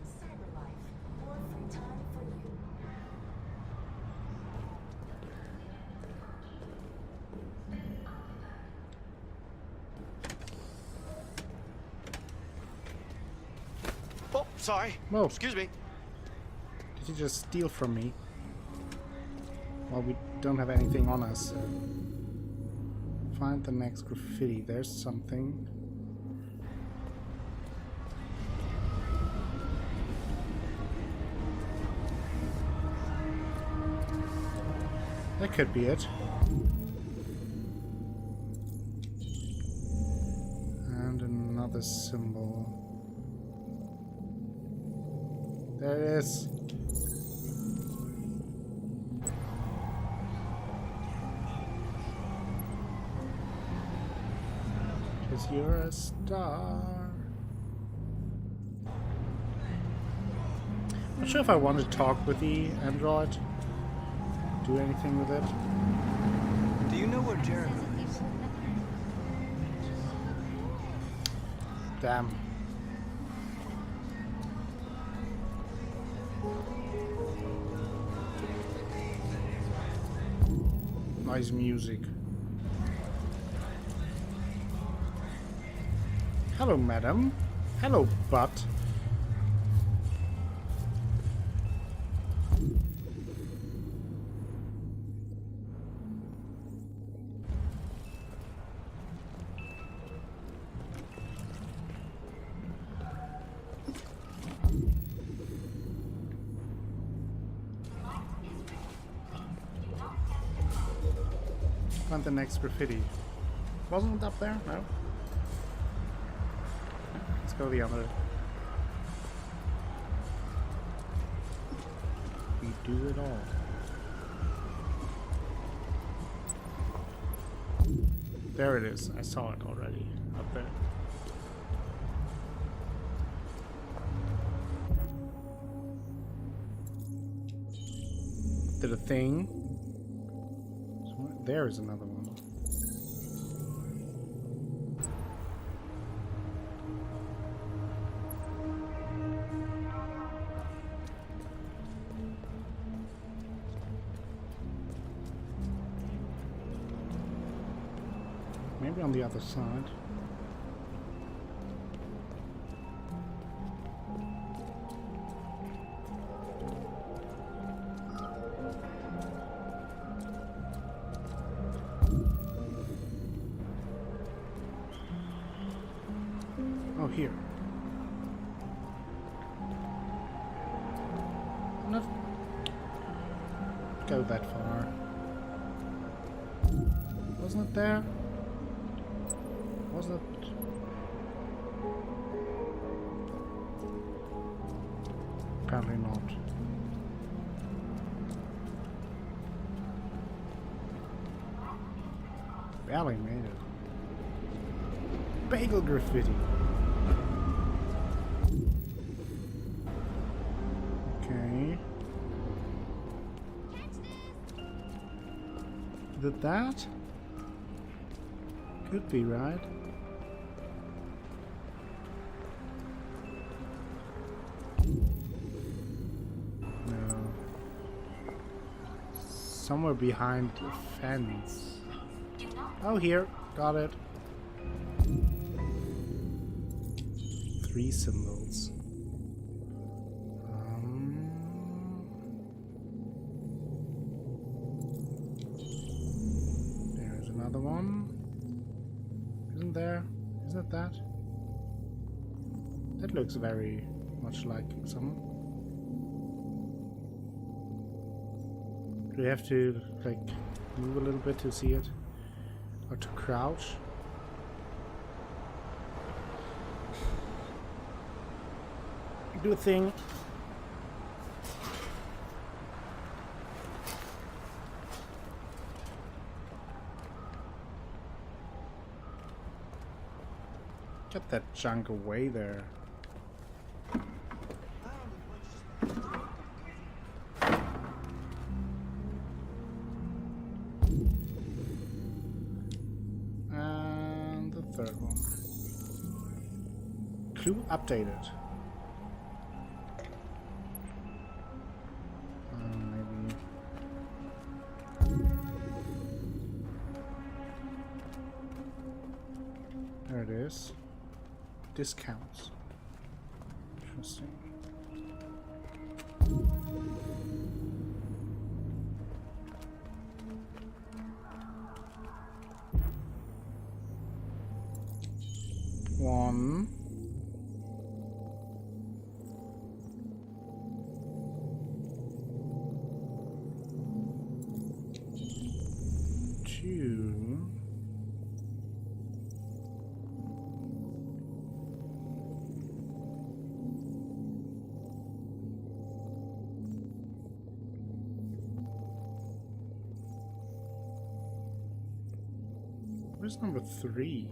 Oh, sorry. Whoa. Excuse me. Did you just steal from me? Well, we don't have anything on us. So. Find the next graffiti. There's something. That could be it. And another symbol. There it is. Because you're a star. Not sure if I want to talk with the android. Do anything with it. Do you know where Jericho is? Damn. Nice music. Hello, madam. Hello, butt. Find the next graffiti. Wasn't it up there? No. Let's go the other. We do it all. There it is. I saw it already up there. Did a thing. There is another one. Maybe on the other side. Oh, here. Not go that far. Wasn't it there? Wasn't it? Apparently not. Barely made it. Bagel graffiti. Okay. Did that? Could be, right? No. Somewhere behind the fence. Oh, here. Got it. 3 symbols. There's another one. Isn't there? Is that that? That looks very much like someone. Do we have to like move a little bit to see it? Or to crouch? Do a thing. Get that junk away there. And the third one. Clue updated. There it is. Discounts. Interesting. One. Two. Where's number 3?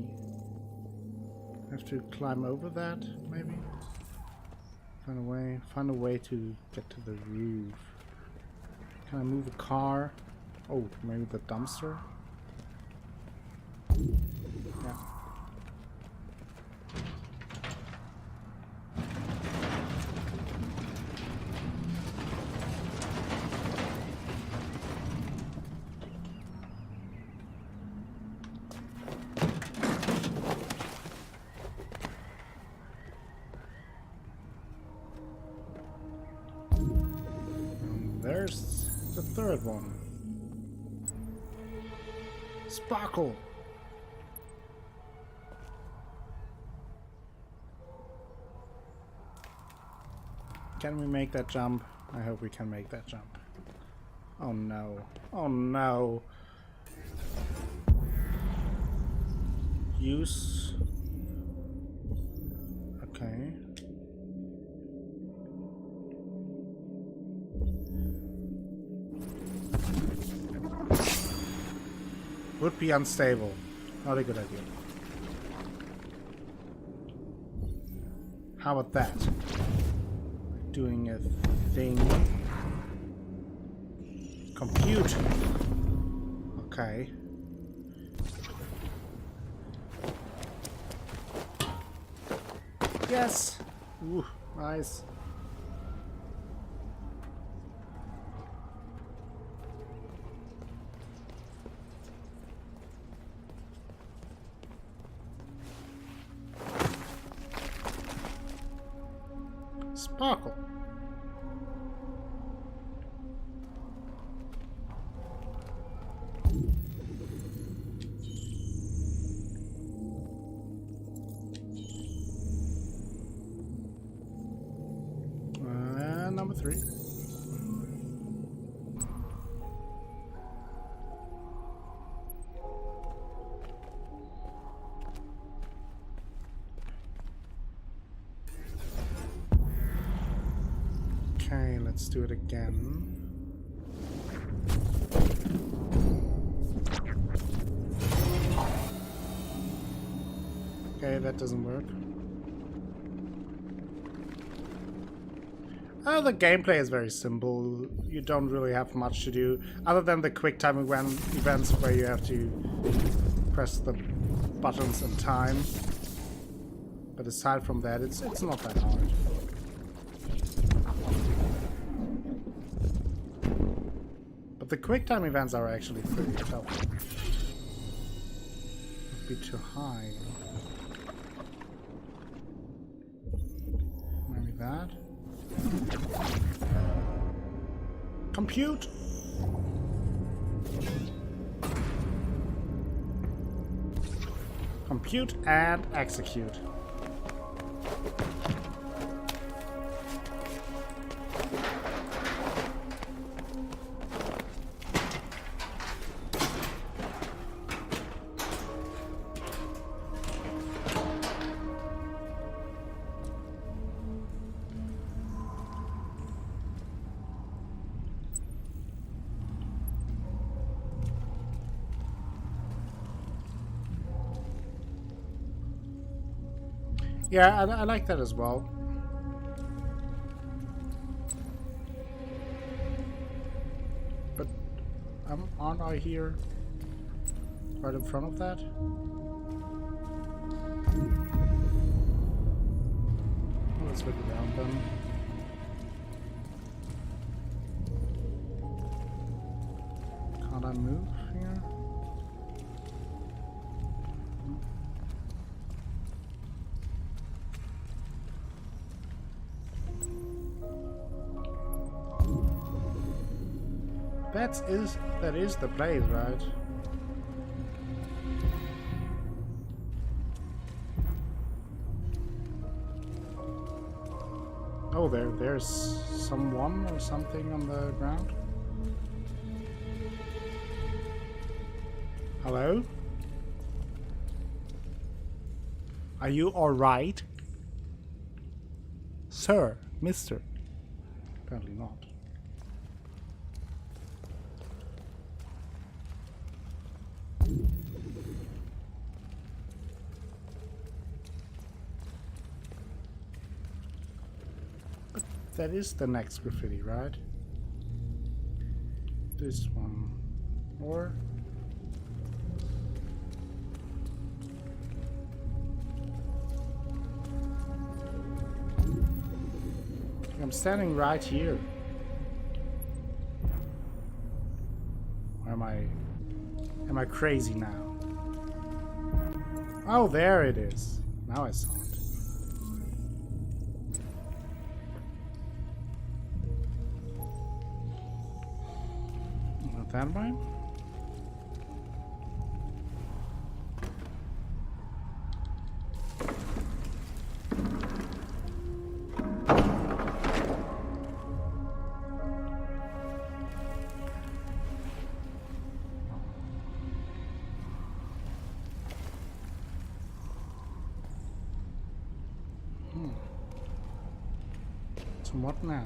Have to climb over that, maybe? Find a way to get to the roof. Can I move a car? Oh, maybe the dumpster? Yeah. There's the third one. Sparkle! Can we make that jump? I hope we can make that jump. Oh no. Oh no. Use. Okay. Would be unstable. Not a good idea. How about that? Doing a thing. Compute. Okay. Yes. Ooh, nice. Sparkle. Number 3. Okay, let's do it again. Okay, that doesn't work. The gameplay is very simple. You don't really have much to do, other than the quick time events where you have to press the buttons in time. But aside from that, it's not that hard. But the quick time events are actually pretty tough. Would be too high. that. Compute! Compute and execute. Yeah, I like that as well. But aren't I here? Right in front of that? Let's look around then. Can't I move here? That is the place, right? Oh, there's someone or something on the ground. Hello? Are you alright? Sir, mister. Apparently not. That is the next graffiti, right? This one. Or... I'm standing right here. Or am I crazy now? Oh, there it is. Now I saw it. That one? So what now?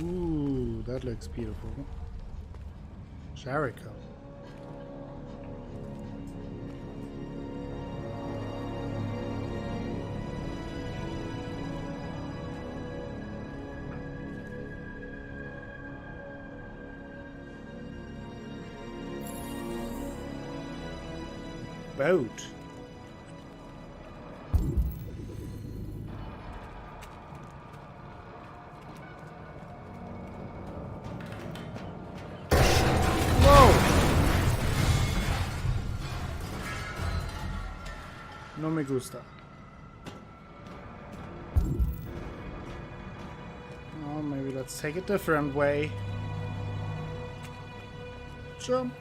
Ooh, that looks beautiful. Jericho. Boat. No me gusta. Oh, maybe let's take a different way. Jump.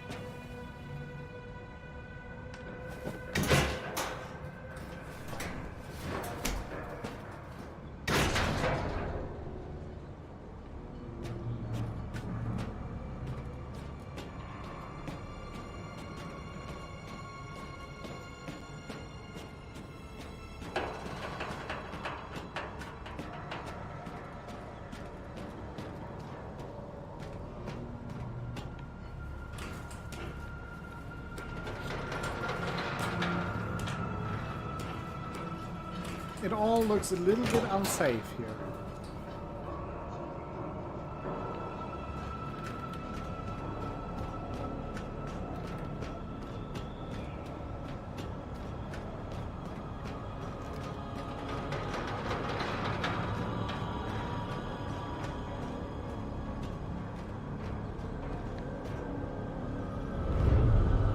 It all looks a little bit unsafe here.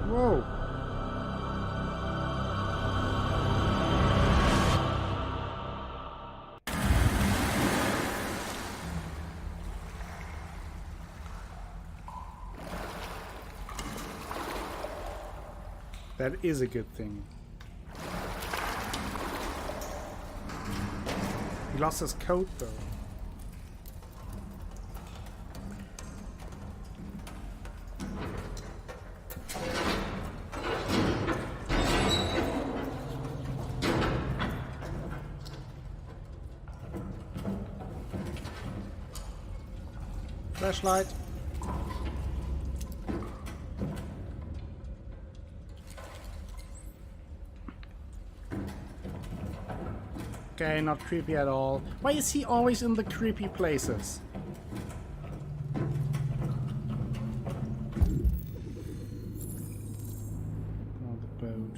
Whoa. That is a good thing. He lost his coat though. Flashlight. Okay, not creepy at all. Why is he always in the creepy places? Oh, the boat.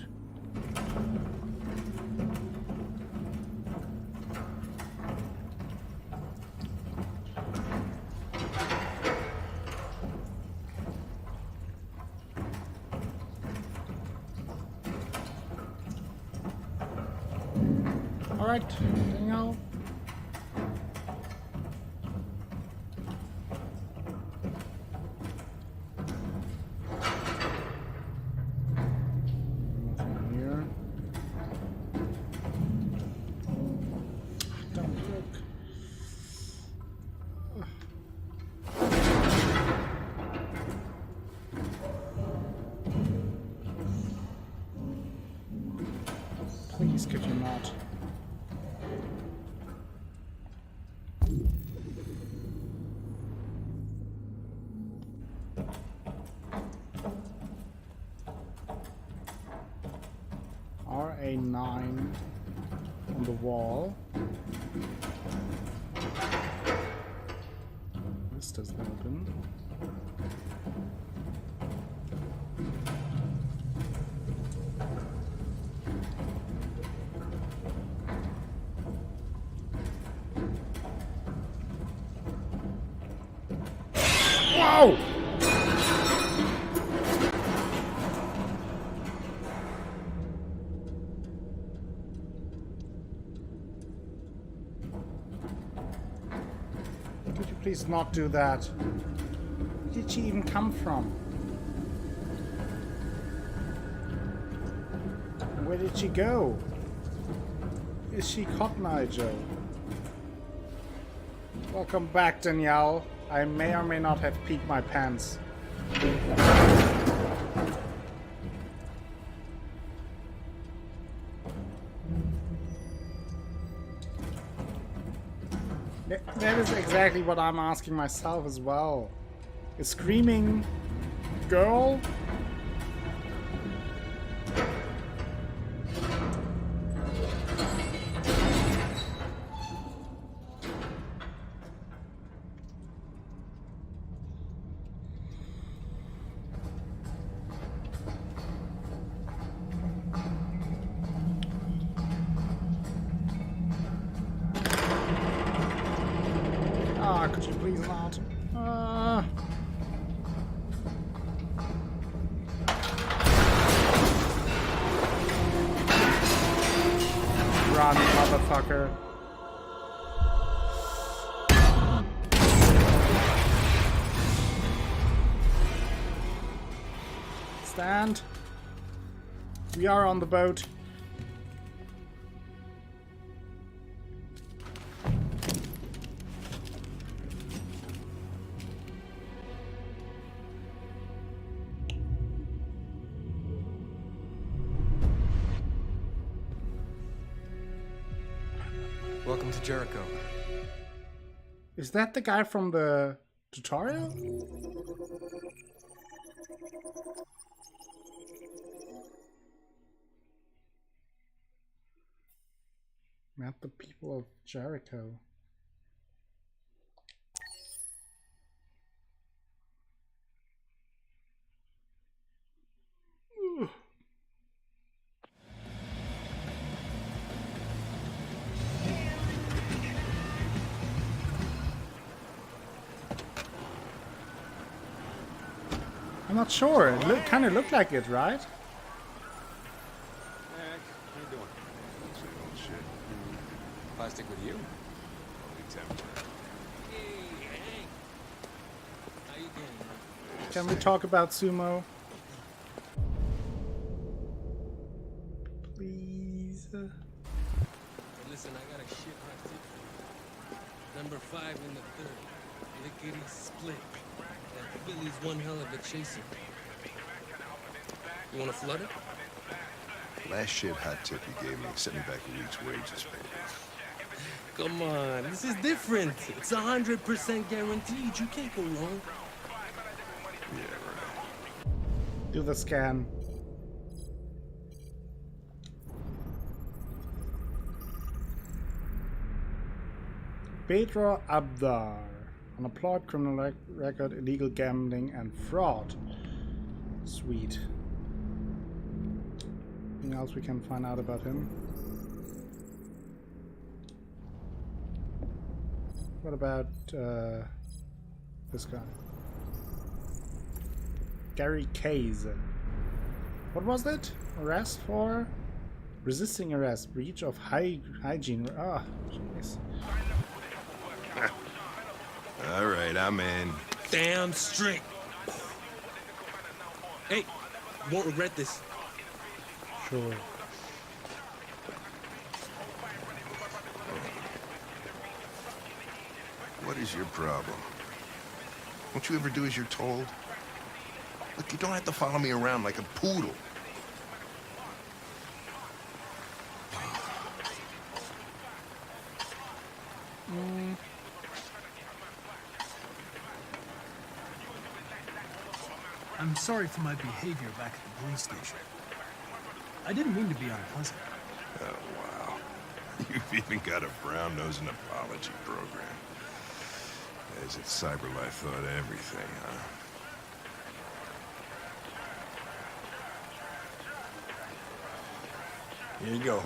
Alright, Daniel. Nothing here. Don't look. Please, could you not? RA9 on the wall. This doesn't open. Whoa! Could you please not do that? Where did she even come from? Where did she go? Is she Cotton Eye Joe? Welcome back, Danielle. I may or may not have peed my pants. That is exactly what I'm asking myself as well. A screaming girl? Could you please not? Run, motherfucker. Stand. We are on the boat. Welcome to Jericho. Is that the guy from the tutorial? Met the people of Jericho. I'm not sure. It kind of looked like it, right? Hank, how you doing? Same old shit. If I stick with you? Only temporary. Hey, Hank. How you doing? Can we talk about sumo? Please. Listen, I got a shit hot tip. Number 5 in the 3rd. Lickety split. That Philly's one hell of a chaser. You wanna flood it? Last shit hot tip you gave me sent me back a week's wages, baby. Come on, this is different. It's 100% guaranteed. You can't go wrong. Yeah, right. Do the scan. Pedro Abdar. Unemployed, criminal record, illegal gambling, and fraud. Sweet. Anything else we can find out about him? What about this guy? Gary Case. What was it? Arrest for resisting arrest, breach of hygiene. Ah, jeez. All right, I'm in. Damn straight. Hey, you won't regret this. Sure. What is your problem? Won't you ever do as you're told? Look, you don't have to follow me around like a poodle. I'm sorry for my behavior back at the police station. I didn't mean to be unpleasant. Oh, wow. You've even got a brown-nosed apology program. As if CyberLife thought everything, huh? Here you go.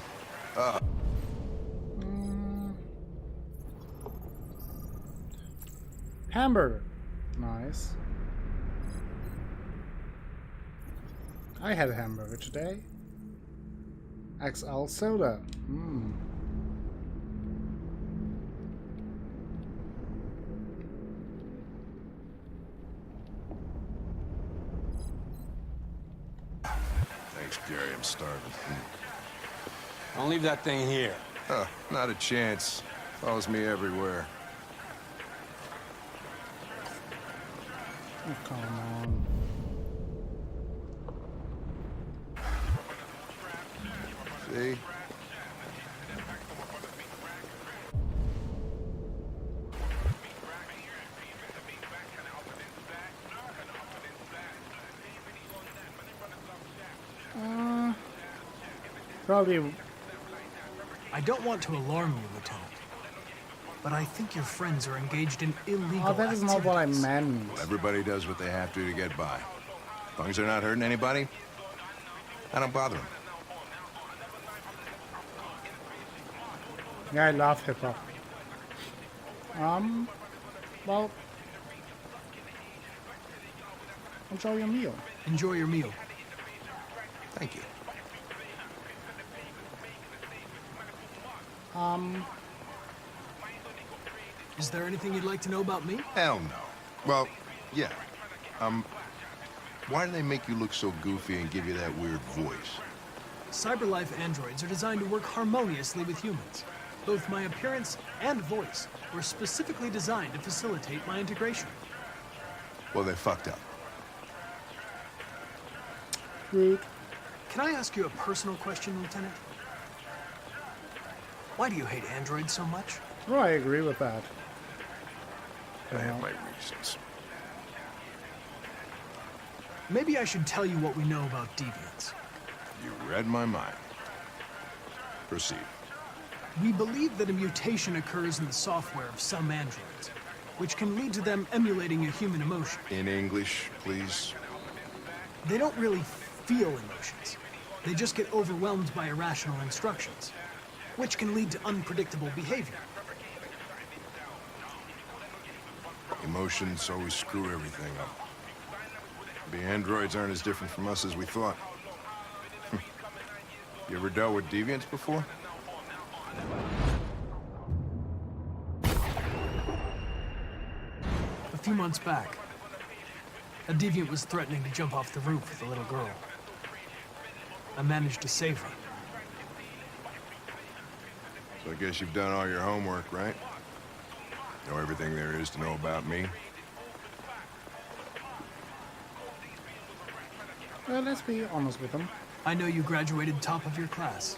Hamburger. Nice. I had a hamburger today. XL soda. Thanks, Gary. I'm starving. Don't leave that thing here. Huh, not a chance. Follows me everywhere. Oh, come on. See? Probably. I don't want to alarm you, Lieutenant, but I think your friends are engaged in illegal Oh, that is not what I meant. Well, everybody does what they have to get by. As long as they're not hurting anybody, I don't bother them. Yeah, I love hip hop. Well, enjoy your meal. Enjoy your meal. Thank you. Is there anything you'd like to know about me? Hell no. Well, yeah. Why do they make you look so goofy and give you that weird voice? CyberLife androids are designed to work harmoniously with humans. Both my appearance and voice were specifically designed to facilitate my integration. Well, they fucked up. Rude. Can I ask you a personal question, Lieutenant? Why do you hate androids so much? Oh, I agree with that. I have my reasons. Maybe I should tell you what we know about deviants. You read my mind. Proceed. We believe that a mutation occurs in the software of some androids, which can lead to them emulating a human emotion. In English, please. They don't really feel emotions. They just get overwhelmed by irrational instructions, which can lead to unpredictable behavior. Emotions always screw everything up. The androids aren't as different from us as we thought. You ever dealt with deviants before? A few months back, a deviant was threatening to jump off the roof with a little girl. I managed to save her. So I guess you've done all your homework, right? Know everything there is to know about me? Let's be honest with him. I know you graduated top of your class.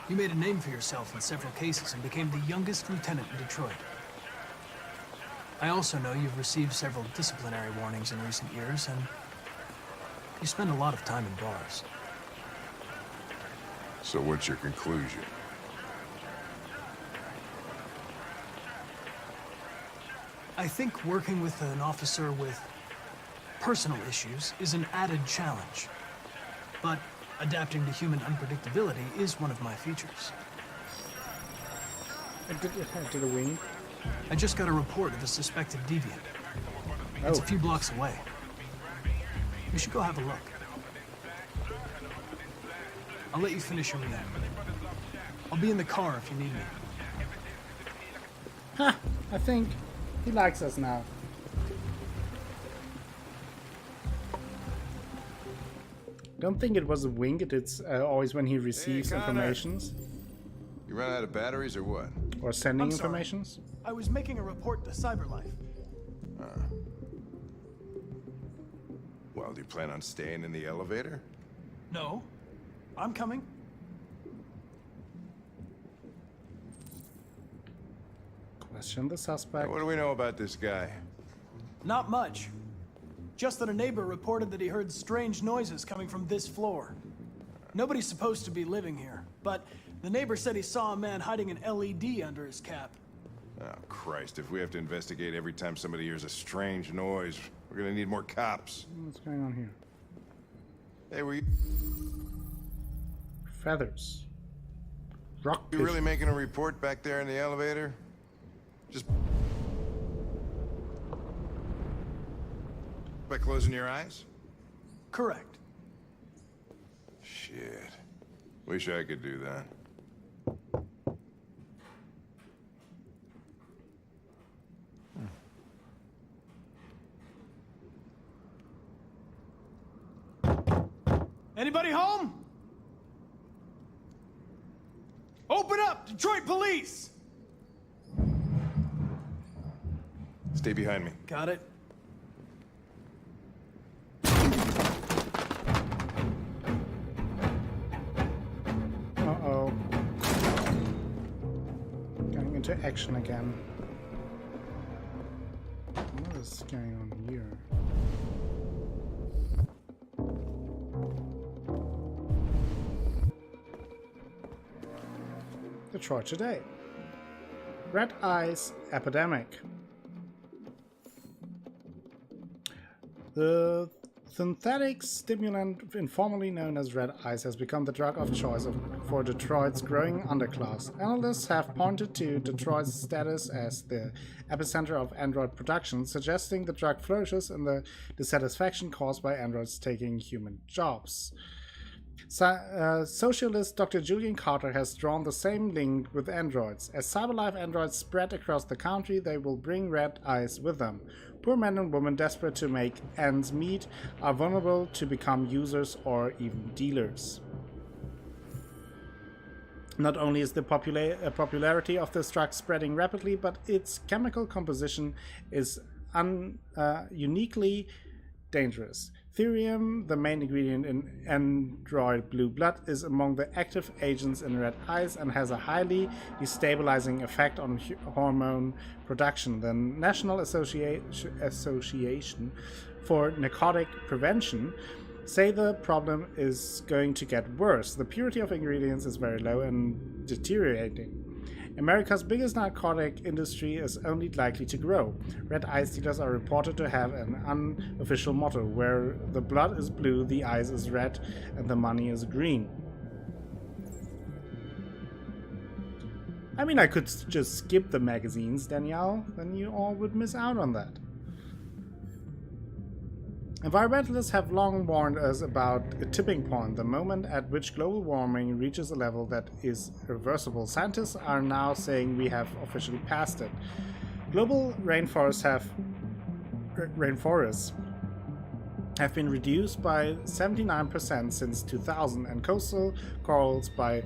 You made a name for yourself in several cases and became the youngest lieutenant in Detroit. I also know you've received several disciplinary warnings in recent years, and you spend a lot of time in bars. So what's your conclusion? I think working with an officer with personal issues is an added challenge. But adapting to human unpredictability is one of my features. Did a wing? I just got a report of a suspected deviant. It's a few blocks away. We should go have a look. I'll let you finish your meal. I'll be in the car if you need me. Ha! I think he likes us now. Don't think it was a wink. It's always when he receives informations. You run out of batteries or what? Or sending I'm sorry. informations. I was making a report to CyberLife. Well, do you plan on staying in the elevator? No, I'm coming. Question the suspect. What do we know about this guy? Not much. Just that a neighbor reported that he heard strange noises coming from this floor. Nobody's supposed to be living here, but the neighbor said he saw a man hiding an LED under his cap. Oh, Christ, if we have to investigate every time somebody hears a strange noise, we're gonna need more cops. What's going on here? Hey, were you Feathers. Rock really vision. making a report back there in the elevator? Just by closing your eyes? Correct. Shit. Wish I could do that. Anybody home? Open up, Detroit police! Stay behind me. Got it. Uh-oh. Going into action again. What is going on here? Detroit today. Red eyes epidemic. The synthetic stimulant informally known as red ice has become the drug of choice for Detroit's growing underclass. Analysts have pointed to Detroit's status as the epicenter of android production, suggesting the drug flourishes in the dissatisfaction caused by androids taking human jobs. Socialist Dr. Julian Carter has drawn the same link with androids. As CyberLife androids spread across the country, they will bring red eyes with them. Poor men and women desperate to make ends meet are vulnerable to become users or even dealers. Not only is the popularity of this drug spreading rapidly, but its chemical composition is uniquely dangerous. Therium, the main ingredient in android blue blood, is among the active agents in red eyes and has a highly destabilizing effect on hormone production. The National Association for Narcotic Prevention say the problem is going to get worse. The purity of ingredients is very low and deteriorating. America's biggest narcotic industry is only likely to grow. Red eyes dealers are reported to have an unofficial motto where the blood is blue, the eyes is red, and the money is green. I mean, I could just skip the magazines, Danielle, then you all would miss out on that. Environmentalists have long warned us about a tipping point, the moment at which global warming reaches a level that is irreversible. Scientists are now saying we have officially passed it. Global rainforests have been reduced by 79% since 2000 and coastal corals by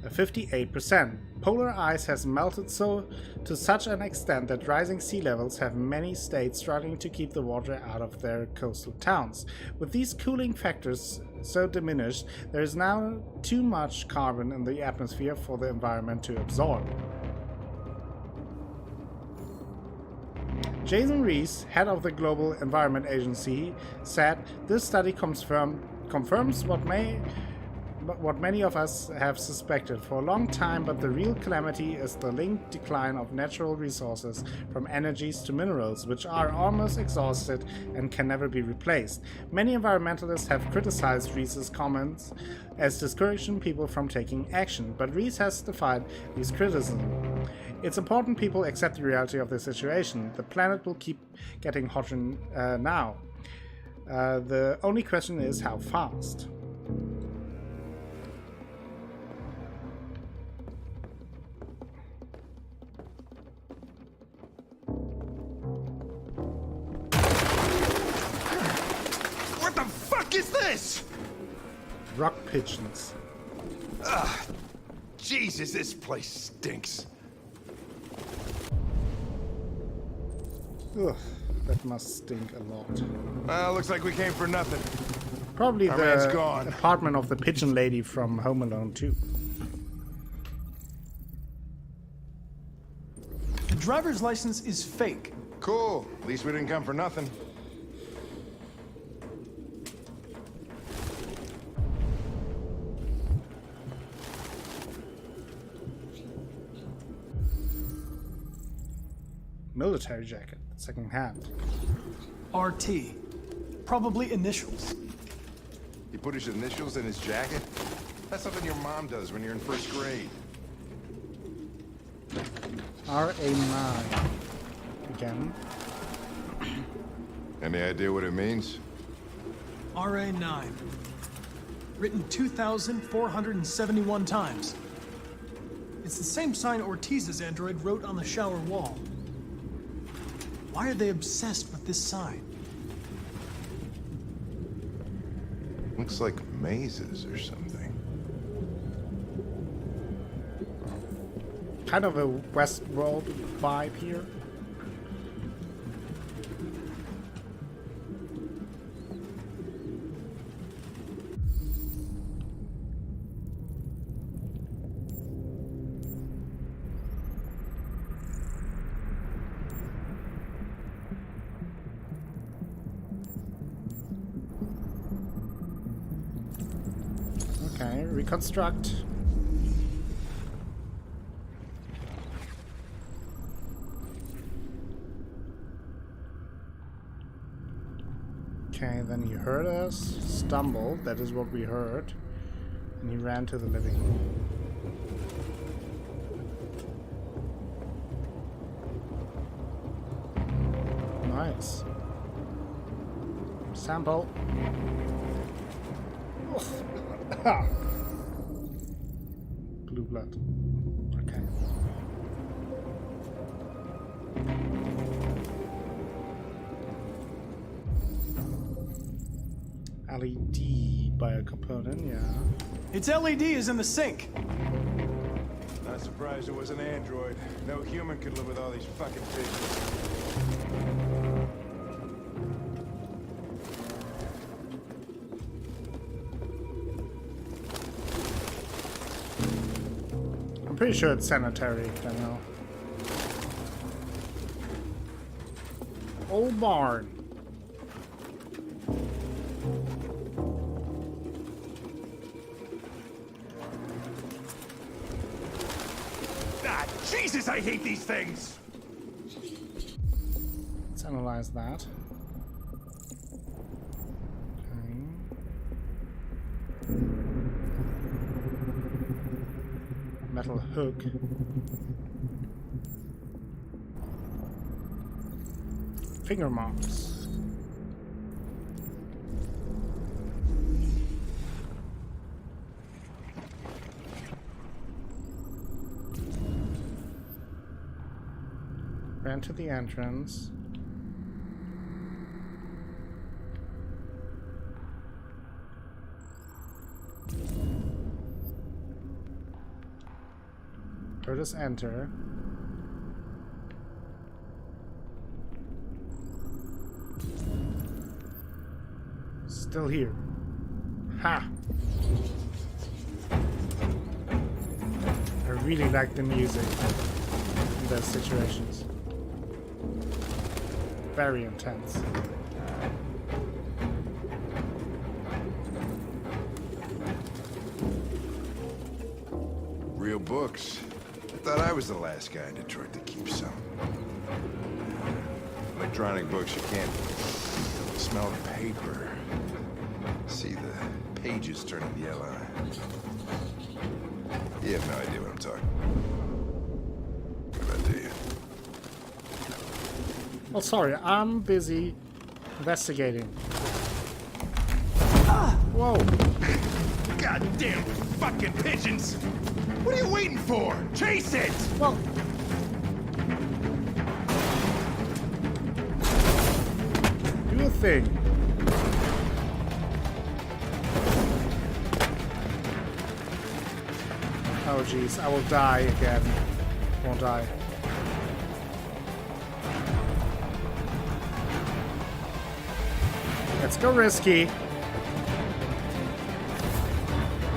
58%. Polar ice has melted to such an extent that rising sea levels have many states struggling to keep the water out of their coastal towns. With these cooling factors so diminished, there is now too much carbon in the atmosphere for the environment to absorb. Jason Rees, head of the Global Environment Agency, said this study confirms what many of us have suspected for a long time, but the real calamity is the linked decline of natural resources, from energies to minerals, which are almost exhausted and can never be replaced. Many environmentalists have criticized Rees's comments as discouraging people from taking action, but Rees has defied these criticisms. It's important people accept the reality of the situation. The planet will keep getting hotter now. The only question is how fast. What the fuck is this? Rock pigeons. Jesus, this place stinks. Ugh, that must stink a lot. Well, looks like we came for nothing. Probably Our man's the gone. apartment of the pigeon lady from Home Alone 2. The driver's license is fake. Cool. At least we didn't come for nothing. Military jacket, second hand. RT. Probably initials. He put his initials in his jacket? That's something your mom does when you're in first grade. RA9. Again. Any idea what it means? RA9. Written 2,471 times. It's the same sign Ortiz's android wrote on the shower wall. Why are they obsessed with this sign? Looks like mazes or something. Kind of a Westworld vibe here. Okay, reconstruct. Okay, then he heard us, stumbled, that is what we heard, and he ran to the living room. Nice. Sample. Blue blood. Okay. LED biocomponent, yeah. Its LED is in the sink. Not surprised it was an android. No human could live with all these fucking pigeons. I'm pretty sure it's sanitary, I know. Old barn. Ah, Jesus, I hate these things! Let's analyze that. Okay. Metal hook. Finger marks. Ran to the entrance. Let us enter. Still here. Ha! I really like the music in those situations. Very intense. Real books. I thought I was the last guy in Detroit to keep some. Electronic books, you can't smell the paper. See the pages turning yellow. You have no idea what I'm talking about, do you? Oh, sorry, I'm busy investigating. Whoa! Goddamn fucking pigeons! What are you waiting for? Chase it! Well, do a thing. Oh jeez, I will die again. Won't I? Let's go risky.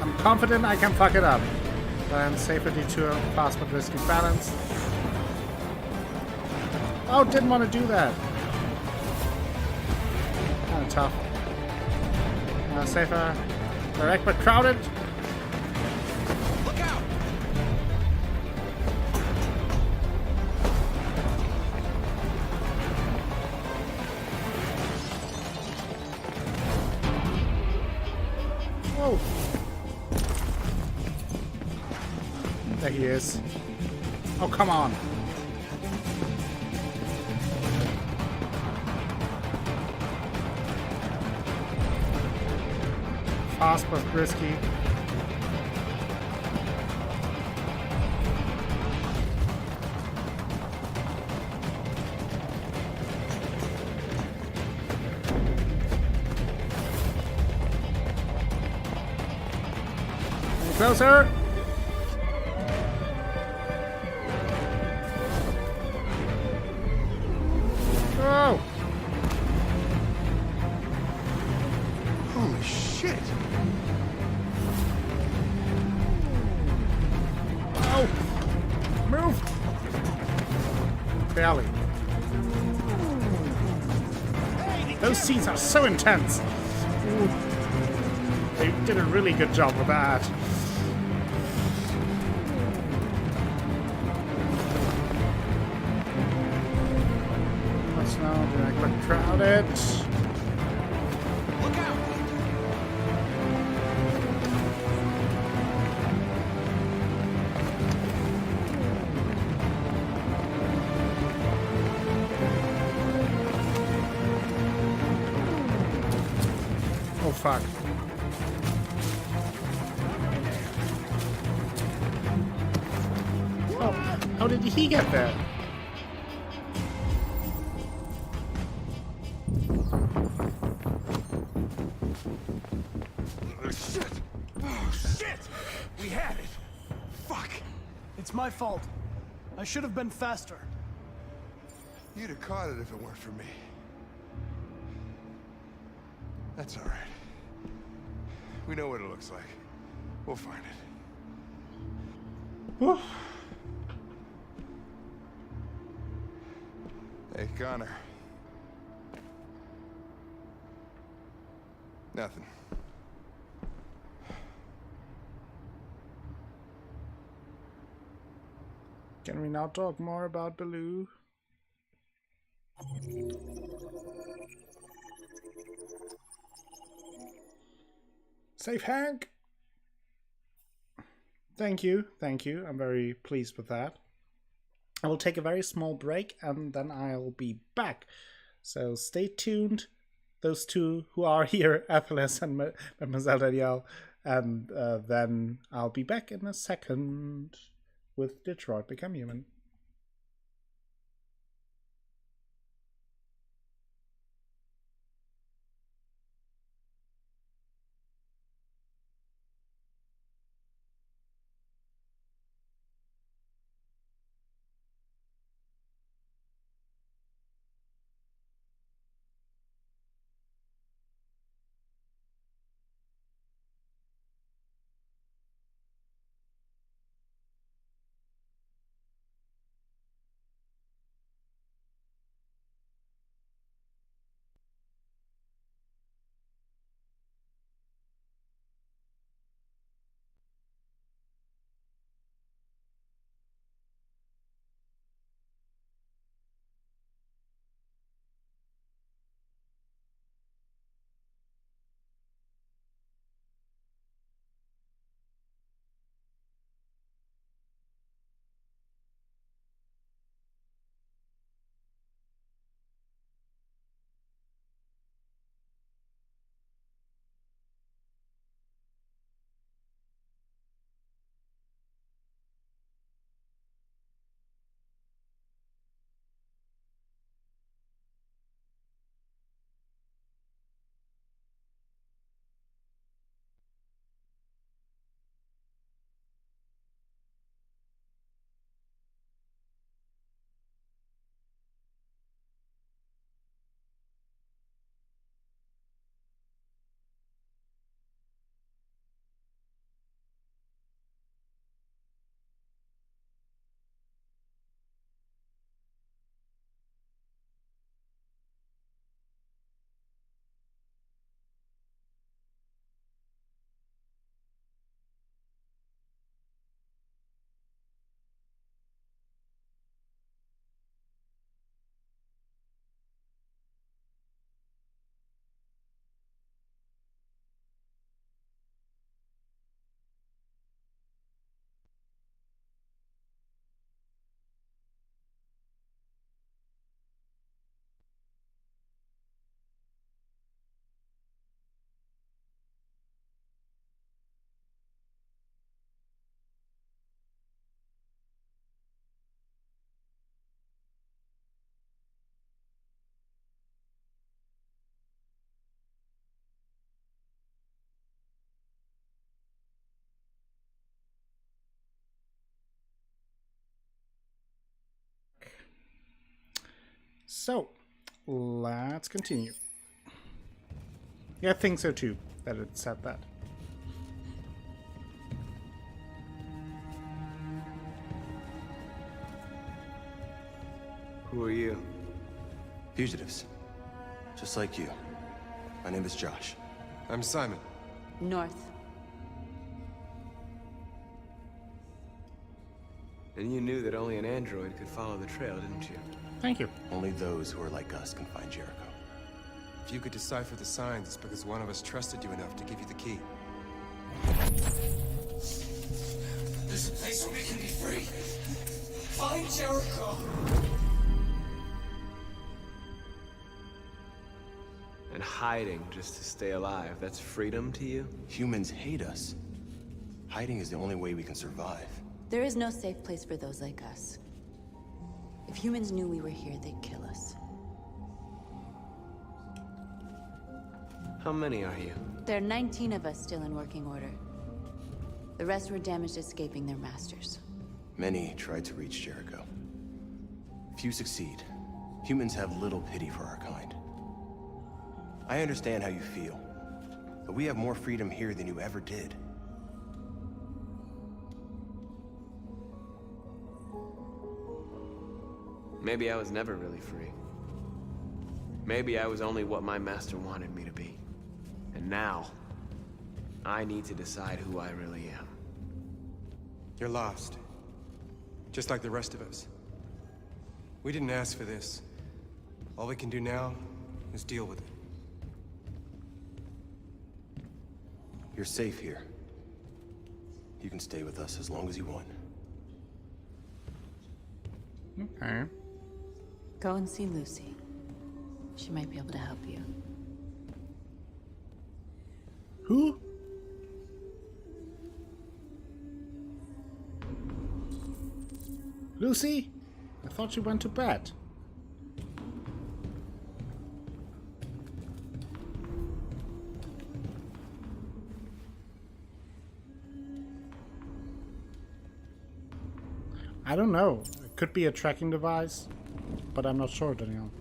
I'm confident I can fuck it up. Then safer detour, fast but risky balance. Oh, didn't want to do that. Kind of tough. Safer, direct but crowded. Look out! Whoa. There he is. Oh, come on. Fast but risky. Any closer. Oh! Holy shit! Oh! Move! Barely. Those scenes are so intense. Ooh. They did a really good job with that. Let's now direct but crowded. Look out! Oh fuck. Oh, how did he get there? Oh, shit! Oh, shit! We had it! Fuck! It's my fault. I should have been faster. You'd have caught it if it weren't for me. That's all right. We know what it looks like. We'll find it. Hey, Connor. Nothing. Can we now talk more about Baloo? Save Hank! Thank you, thank you. I'm very pleased with that. I will take a very small break and then I'll be back. So stay tuned, those two who are here, Atlas and Mademoiselle Danielle. And then I'll be back in a second with Detroit Become Human. So, let's continue. Yeah, I think so too, that it said that. Who are you? Fugitives. Just like you. My name is Josh. I'm Simon. North. And you knew that only an android could follow the trail, didn't you? Thank you. Only those who are like us can find Jericho. If you could decipher the signs, it's because one of us trusted you enough to give you the key. There's a place where we can be free. Find Jericho. And hiding just to stay alive, that's freedom to you? Humans hate us. Hiding is the only way we can survive. There is no safe place for those like us. If humans knew we were here, they'd kill us. How many are you? There are 19 of us still in working order. The rest were damaged escaping their masters. Many tried to reach Jericho. Few succeed. Humans have little pity for our kind. I understand how you feel, but we have more freedom here than you ever did. Maybe I was never really free. Maybe I was only what my master wanted me to be. And now, I need to decide who I really am. You're lost. Just like the rest of us. We didn't ask for this. All we can do now is deal with it. You're safe here. You can stay with us as long as you want. Okay. Go and see Lucy. She might be able to help you. Who? Lucy? I thought you went to bed. I don't know. It could be a tracking device, but I'm not sure, Daniel.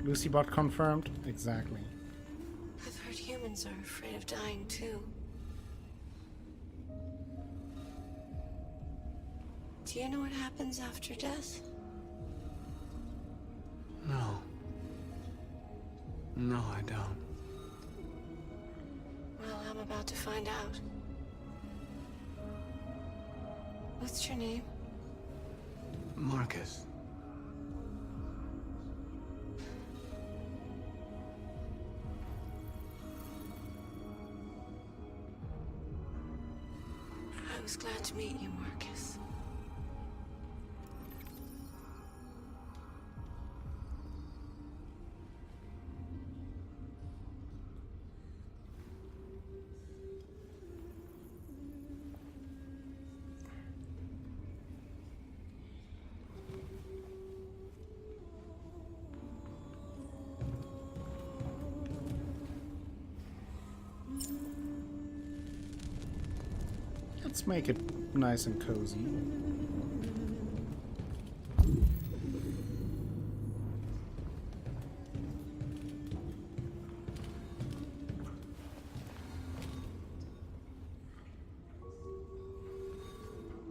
Lucy bot confirmed? Exactly. I've heard humans are afraid of dying too. Do you know what happens after death? No. No, I don't. Well, I'm about to find out. What's your name? Marcus. I was glad to meet you, Marcus. Let's make it nice and cozy.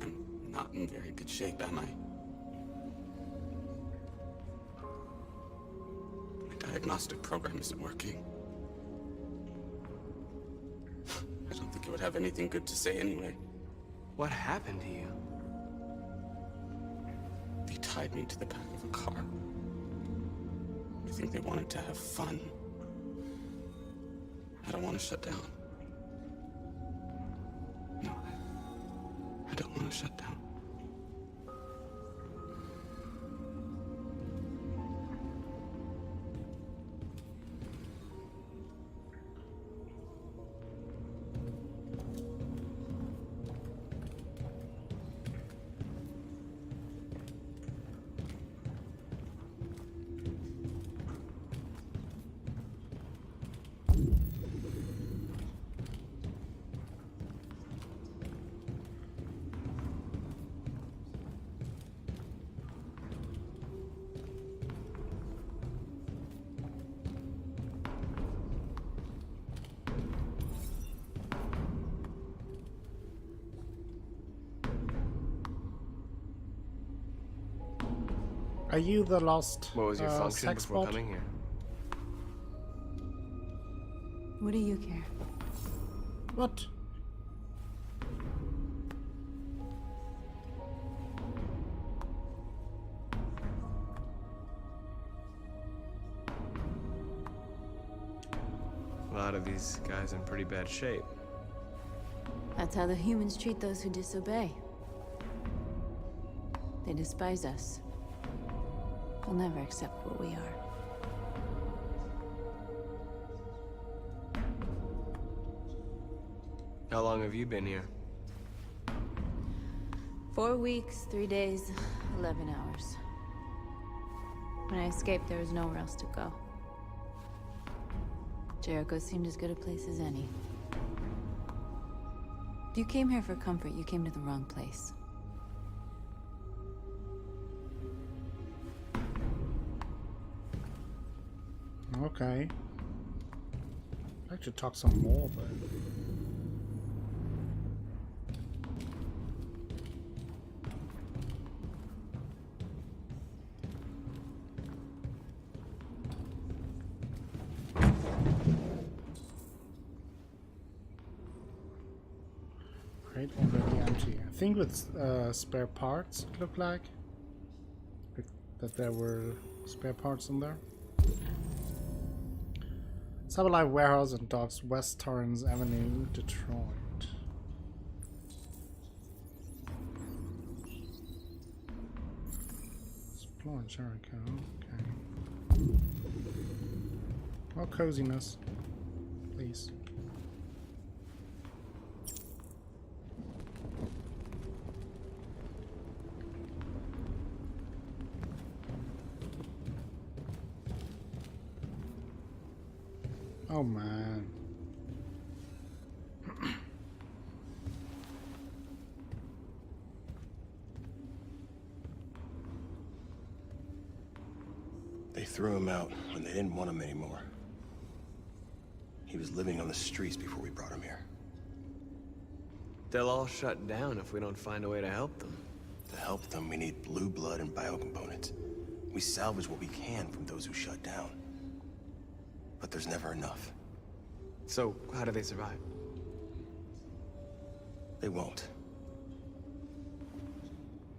I'm not in very good shape, am I? My diagnostic program isn't working. I don't think it would have anything good to say anyway. What happened to you? They tied me to the back of a car. I think they wanted to have fun. I don't want to shut down. No, I don't want to shut down. Are you the lost What was your function sex before bot? coming here? What do you care? What? A lot of these guys in pretty bad shape. That's how the humans treat those who disobey. They despise us. They'll never accept what we are. How long have you been here? 4 weeks, 3 days, 11 hours. When I escaped, there was nowhere else to go. Jericho seemed as good a place as any. If you came here for comfort, you came to the wrong place. Okay. I'd like to talk some more, but... Crate already empty. I think with spare parts, it looked like. That there were spare parts in there. Cyberlife Warehouse and Docks, West Torrance Avenue, Detroit. Explore Jericho, okay. More coziness, please. Oh man. They threw him out when they didn't want him anymore. He was living on the streets before we brought him here. They'll all shut down if we don't find a way to help them. To help them, we need blue blood and biocomponents. We salvage what we can from those who shut down. But there's never enough. So, how do they survive? They won't.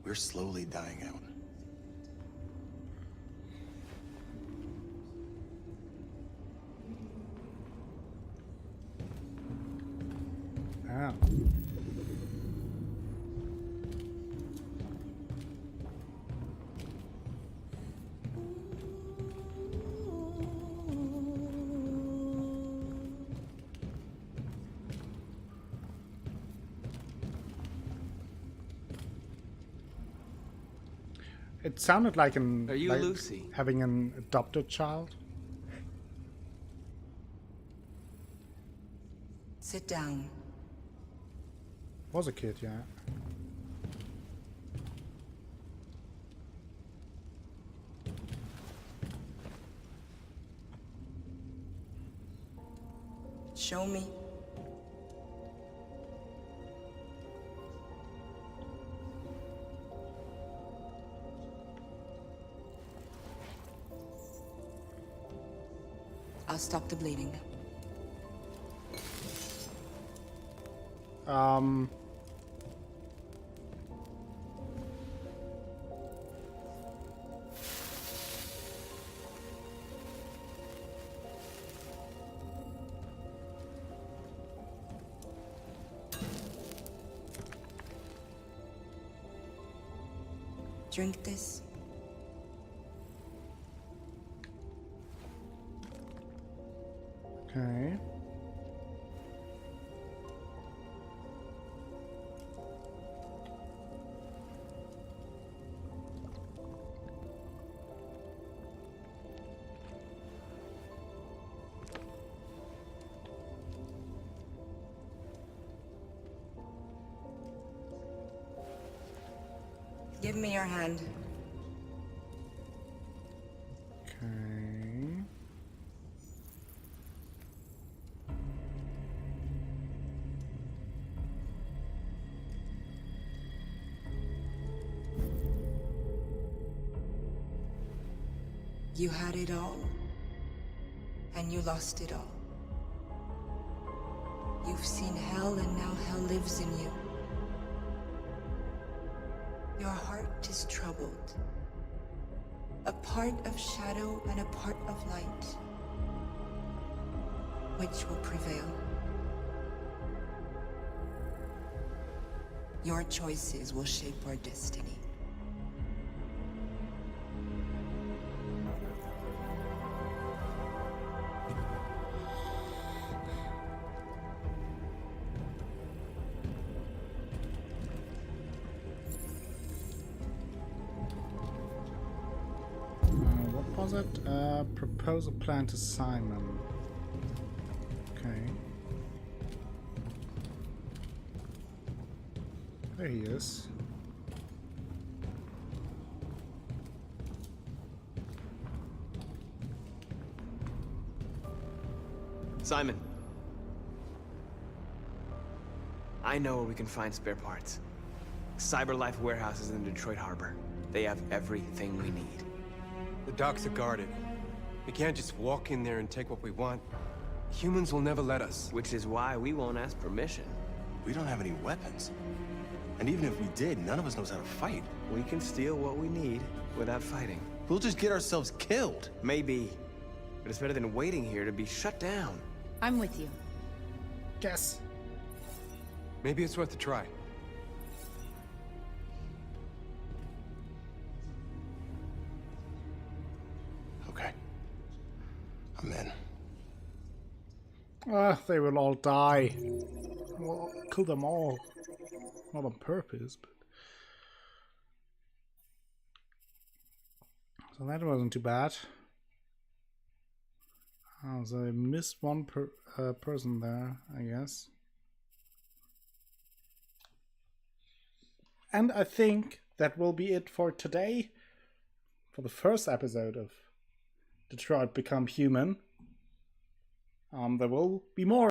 We're slowly dying out. Ah. It sounded like Are you Lucy? having an adopted child. Sit down. Was a kid, yeah. Show me. I'll stop the bleeding. Drink this. Okay. Give me your hand. Okay. You had it all, and you lost it all. You've seen hell, and now hell lives in you. Your heart is troubled. A part of shadow and a part of light. Which will prevail? Your choices will shape our destiny. What was it? Propose a plan to Simon. Okay. There he is. Simon. I know where we can find spare parts. CyberLife warehouses in the Detroit Harbor. They have everything we need. The docks are guarded. We can't just walk in there and take what we want. Humans will never let us. Which is why we won't ask permission. We don't have any weapons. And even if we did, none of us knows how to fight. We can steal what we need without fighting. We'll just get ourselves killed. Maybe. But it's better than waiting here to be shut down. I'm with you. Yes. Maybe it's worth a try. Okay. I'm in. They will all die. We'll kill them all. Not on purpose, but... So that wasn't too bad. Oh, so I missed one person there, I guess. And I think that will be it for today. For the first episode of Detroit Become Human. There will be more